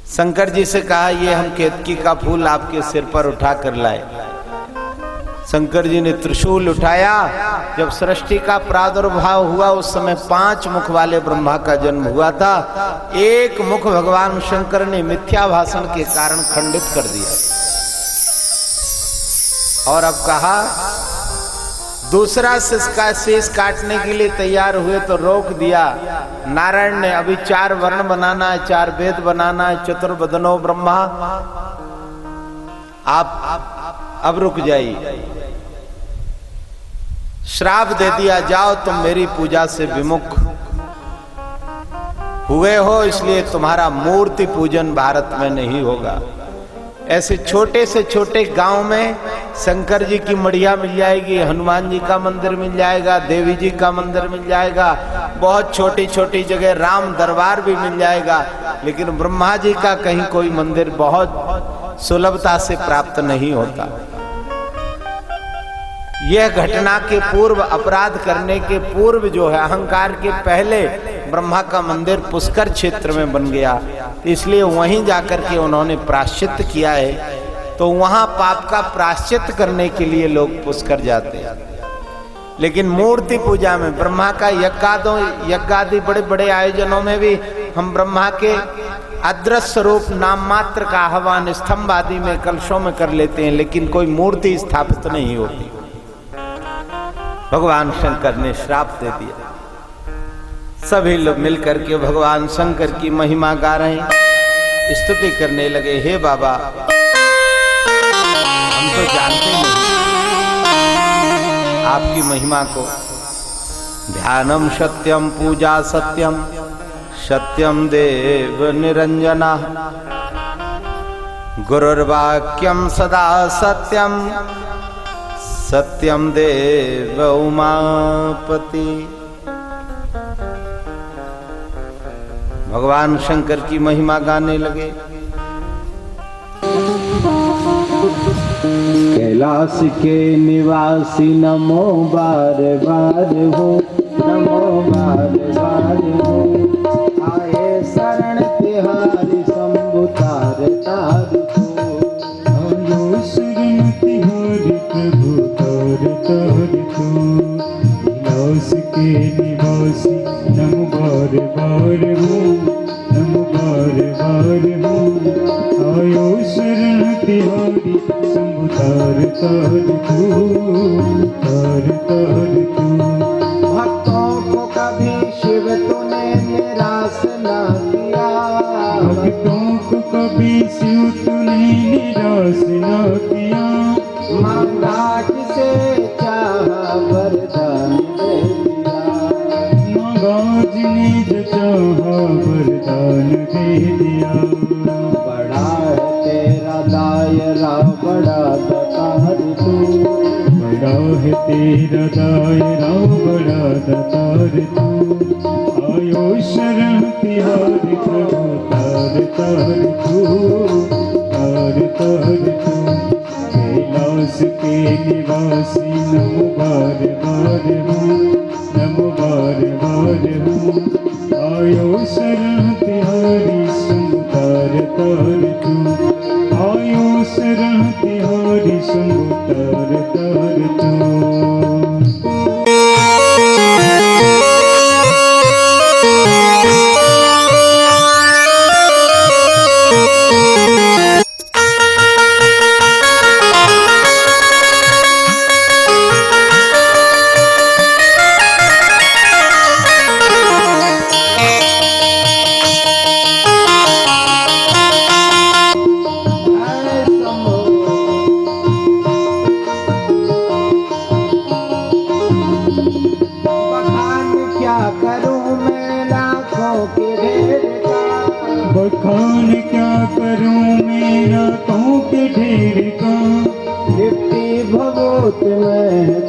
शंकर जी से कहा ये हम केतकी का फूल आपके सिर पर उठा कर लाए। शंकर जी ने त्रिशूल उठाया। जब सृष्टि का प्रादुर्भाव हुआ उस समय 5 मुख वाले ब्रह्मा का जन्म हुआ था। एक मुख भगवान शंकर ने मिथ्या भाषण के कारण खंडित कर दिया। और अब कहा दूसरा शेष काटने के लिए तैयार हुए तो रोक दिया। नारायण ने अभी 4 वर्ण बनाना है, 4 वेद बनाना है, चतुर्वदनो ब्रह्मा, आप अब रुक जाइए। श्राप दे दिया, जाओ तुम मेरी पूजा से विमुख हुए हो, इसलिए तुम्हारा मूर्ति पूजन भारत में नहीं होगा। ऐसे छोटे से छोटे गांव में शंकर जी की मढ़िया मिल जाएगी, हनुमान जी का मंदिर मिल जाएगा, देवी जी का मंदिर मिल जाएगा, बहुत छोटी छोटी जगह राम दरबार भी मिल जाएगा, लेकिन ब्रह्मा जी का कहीं कोई मंदिर बहुत सुलभता से प्राप्त नहीं होता। यह घटना के पूर्व, अपराध करने के पूर्व जो है, अहंकार के पहले ब्रह्मा का मंदिर पुष्कर क्षेत्र में बन गया, इसलिए वहीं जाकर के उन्होंने प्रायश्चित किया है। तो वहां पाप का प्रायश्चित करने के लिए लोग पुष्कर जाते हैं। लेकिन मूर्ति पूजा में ब्रह्मा का यज्ञादि बड़े बड़े आयोजनों में भी हम ब्रह्मा के अदृश्य रूप नाम मात्र का आह्वान स्तंभ आदि में कलशों में कर लेते हैं, लेकिन कोई मूर्ति स्थापित नहीं होती। भगवान शंकर ने श्राप दे दिया। सभी लोग मिलकर के भगवान शंकर की महिमा गा रहे हैं, स्तुति करने लगे। हे बाबा, हम तो जानते नहीं आपकी महिमा को। ध्यानम सत्यम, पूजा सत्यम, सत्यम देव निरंजना, गुरुर्वाक्यम सदा सत्यम, सत्यम देव उमापति। भगवान शंकर की महिमा गाने लगे। कैलाश के निवासी नमो बार बार हो, नमो बार बार हो, आए शरण तिहारी शंभु तार तार हो। आयो शरण तिहारी प्रभु तार तार हो, कैलाश के निवासी नमो बार बार हो, नमो बार बार हो, आयो शरण तिहारी शंभु तार तार हो, तार तार हो। भक्तों को कभी शिव तूने निराश न किया, भक्तों को कभी शिव तूने निराश न किया। मांगा जिसे चाहा वरदान दे दिया, मांगा जिन्हें जो चाहा वरदान दे दिया। बड़ा है तेरा दायरा, बड़ा दातार तू, बड़ा है तेरा दायरा, बड़ा दातार तू। आयो शरण तिहारी प्रभु तार तार तू, तार तार तू। कैलाश के निवासी नमो बार बार हो, नमो बार बार हो, आयो शरण तिहारी शंभु तार तार तू, आयो शरण तिहारी शंभु तार तार तू।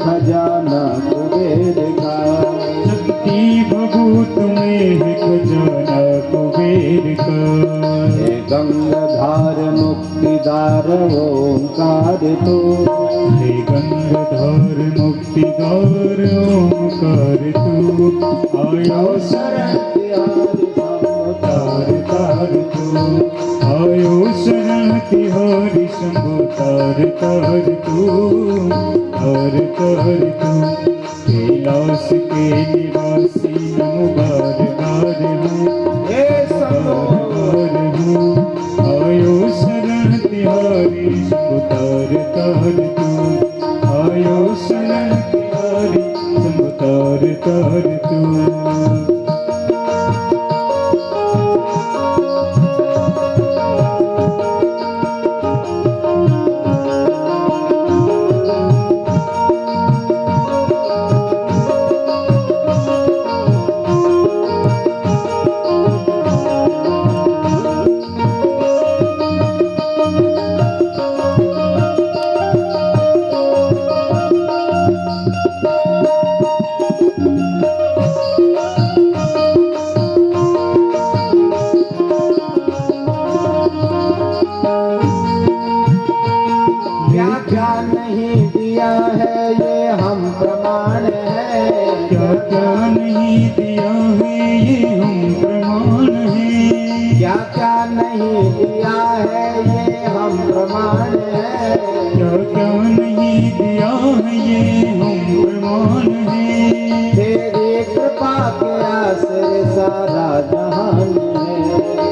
खजाना कुबेर का। शक्ति भभूत में है खजाना कुबेर का। हे गंगाधार मुक्तिदार ओंकार तो। हे गंगाधार मुक्तिदार ओंकार तू। आयो शरण तिहारी शंभु तार तार तू। आयो शरण तिहारी शंभु तार तार तू। तार तार तू। कैलाश के निवासी नमो बार बार हूँ। हे शंभो बार हूँ। आयो शरण तिहारी शंभु तार तार तू। आयो शरण तिहारी शंभु तार तार तू। क्या क्या नहीं दिया है ये हम प्रमाण है। क्या क्या नहीं दिया है ये हम प्रमाण है। क्या क्या नहीं दिया है ये हम प्रमाण है। क्या क्या नहीं दिया है ये हम प्रमाण है। तेरी कृपा के आश्रय सारा जहान है।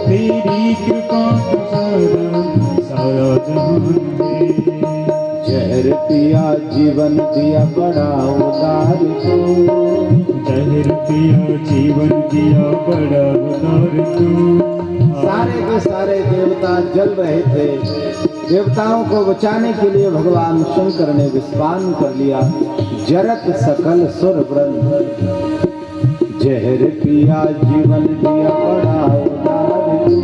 तेरी कृपा का सारा जहान है। जहर पिया जीवन दिया बड़ा उदार तो। जहर पिया जीवन दिया बड़ा उदार तू। सारे के सारे देवता जल रहे थे। देवताओं को बचाने के लिए भगवान शंकर ने विस्वान कर लिया। जरत सकल सुर वृंद। जहर पिया जीवन दिया बड़ा उदार तू।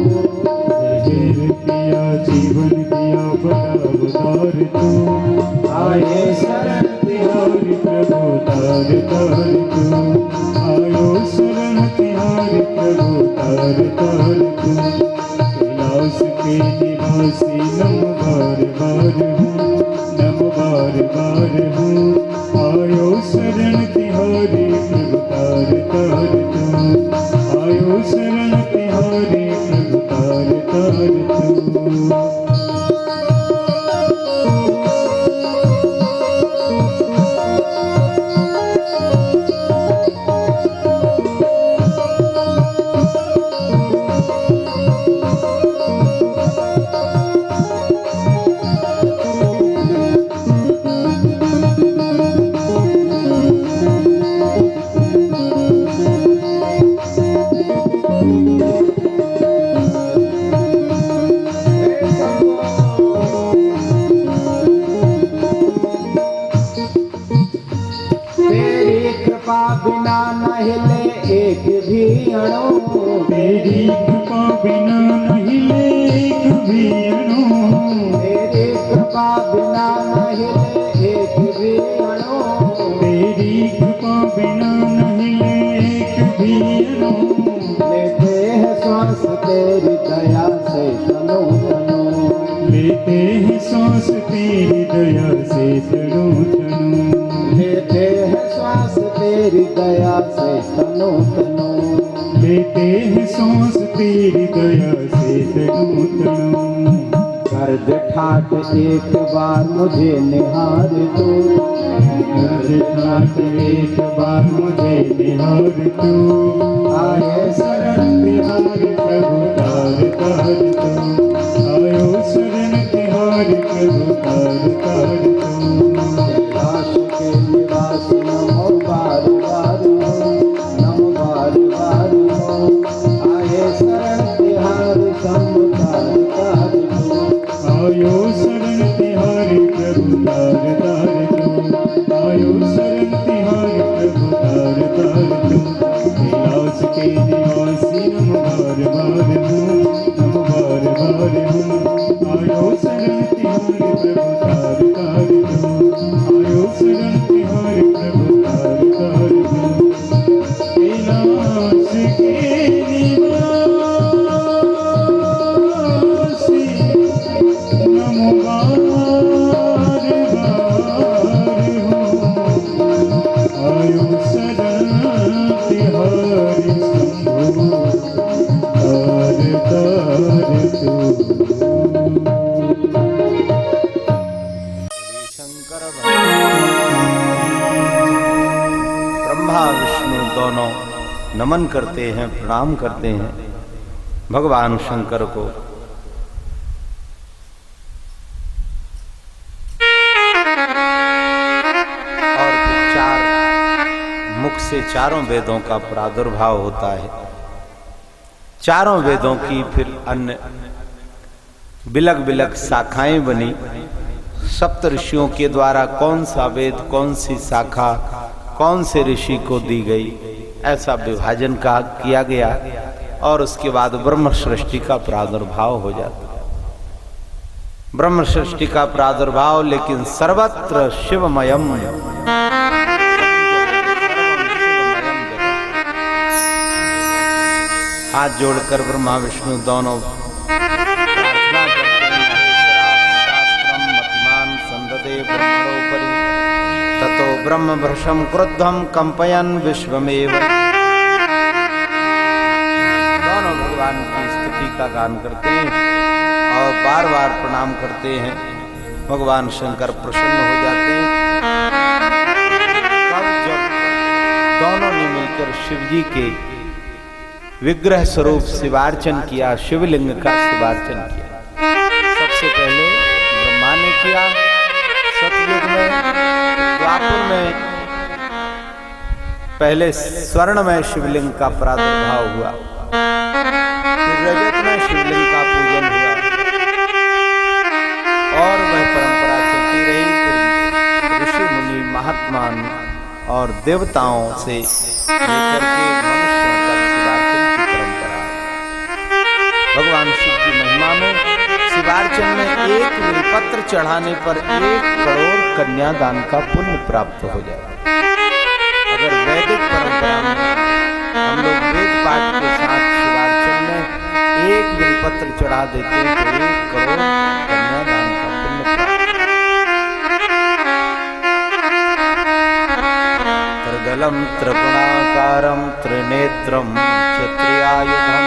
जहर पिया जीवन दिया बड़ा उदार तू। आए शरण तिहारी प्रभु तार तार तू। आयो शरण तिहारी प्रभु तार तार तू। कैलाश के निवासी नमो बार बार हूँ। नमो बार बार हूँ। आयो शरण तिहारी प्रभु तार तार तू। आयो शरण तिहारी प्रभु तार तार तू। तेरी कृपा बिना न हिले एक भी अणु। तेरी कृपा बिना नहीं ले एक भी अणु। तेरी कृपा बिना न हिले एक भी अणु। तेरी कृपा बिना नहीं ले एक भी अणु। लेते हैं श्वास तेरी दया से तनु तनु। लेते हैं सांस तेरी दया से तनु तनु। लेते हैं श्वास तेरी दया से तनु तनु। लेते हैं सांस तेरी दया से तनु तनु। कर दे ठाट एक बार मुझे निहार तू। कर ठाट एक बार मुझे निहार तू। आए शरण तिहारी प्रभु तार तार तू। आयो शरण तिहारी प्रभु तार तार तू। कैलाश के निवासी नमो बार बार हो। नमो बार बार हो। आए शरण तिहारी शंभु तार तार तू। आयो शरण तिहारी प्रभु तार तार तू। आयो शरण तिहारी प्रभु तार तार तू। कैलाश के निवासी नमो बार बार हूँ। नमो बार बार हूँ। आयो शरण तिहारी प्रभु तार तार तू। आयो शरण तिहारी दोनों नमन करते हैं, प्रणाम करते हैं भगवान शंकर को। और फिर चार मुख से चारों वेदों का प्रादुर्भाव होता है। चारों वेदों की फिर अन्य बिलक बिलक शाखाएं बनी। सप्त ऋषियों के द्वारा कौन सा वेद, कौन सी शाखा, कौन से ऋषि को दी गई, ऐसा विभाजन का किया गया और उसके बाद ब्रह्म सृष्टि का प्रादुर्भाव हो जाता। ब्रह्म सृष्टि का प्रादुर्भाव, लेकिन सर्वत्र शिवमयम, हाथ जोड़कर ब्रह्मा विष्णु दोनों प्रार्थना करते हैं, शास्त्रम मतिमान संदते ब्रह्मणोपरि ततो ब्रह्म भृशम क्रुद्धम कंपयन विश्वमेव। दोनों भगवान की स्तुति का गान करते हैं और बार बार प्रणाम करते हैं। भगवान शंकर प्रसन्न हो जाते हैं। तब जब दोनों ने मिलकर शिव जी के विग्रह स्वरूप शिवार्चन किया, शिवलिंग का शिवार्चन किया। सबसे पहले ब्रह्मा ने किया सतयुग में, द्वापर में पहले स्वर्णमय शिवलिंग का प्रादुर्भाव हुआ, फिर रजत में शिवलिंग का पूजन हुआ और वह परंपरा चलती रही। फिर ऋषि मुनि महात्मा और देवताओं से लेकर के मनुष्यों तक शिवार्चन की परंपरा। भगवान शिव की महिमा में शिवार्चन में एक बिल्वपत्र चढ़ाने पर 1 करोड़ कन्यादान का पुण्य प्राप्त हो जाए। अगर वैदिक परंपरा में हम लोग वेद पाठ के साथ शिवार्चन में 1 बिल्वपत्र चढ़ा देते हैं तो 1 करोड़ कन्यादान का पुण्य प्राप्त। त्रिदलम त्रिगुणाकारम त्रिनेत्रम क्षत्रियायुधम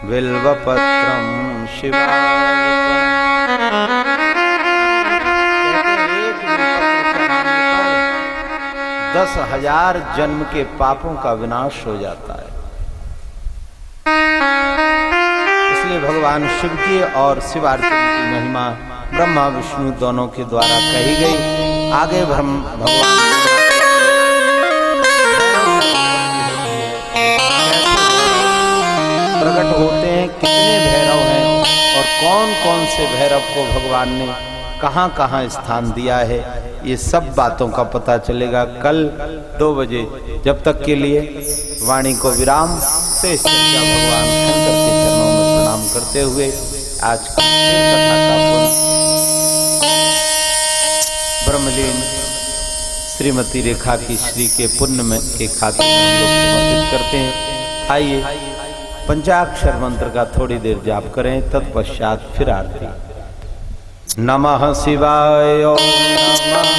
बिल्वपत्रम शिवार्पणम्। 10,000 जन्म के पापों का विनाश हो जाता है। इसलिए भगवान शिव की और शिवार्चन की महिमा ब्रह्मा विष्णु दोनों के द्वारा कही गई। आगे भगवान प्रकट होते हैं, कितने भैरव हैं और कौन कौन से भैरव को भगवान ने कहाँ कहाँ स्थान दिया है, ये सब बातों का पता चलेगा कल 2 बजे। जब तक के लिए वाणी को विराम से चर्चा भगवान शंकर के चरणों में प्रणाम करते हुए आज की कथा का ब्रह्मलीन श्रीमती रेखा की श्री के पुण्य में के खाते में हम लोग समर्पित करते हैं। आइए पंचाक्षर मंत्र का थोड़ी देर जाप करें, तत्पश्चात फिर आरती। नमः शिवाय ओम नमः शिवाय।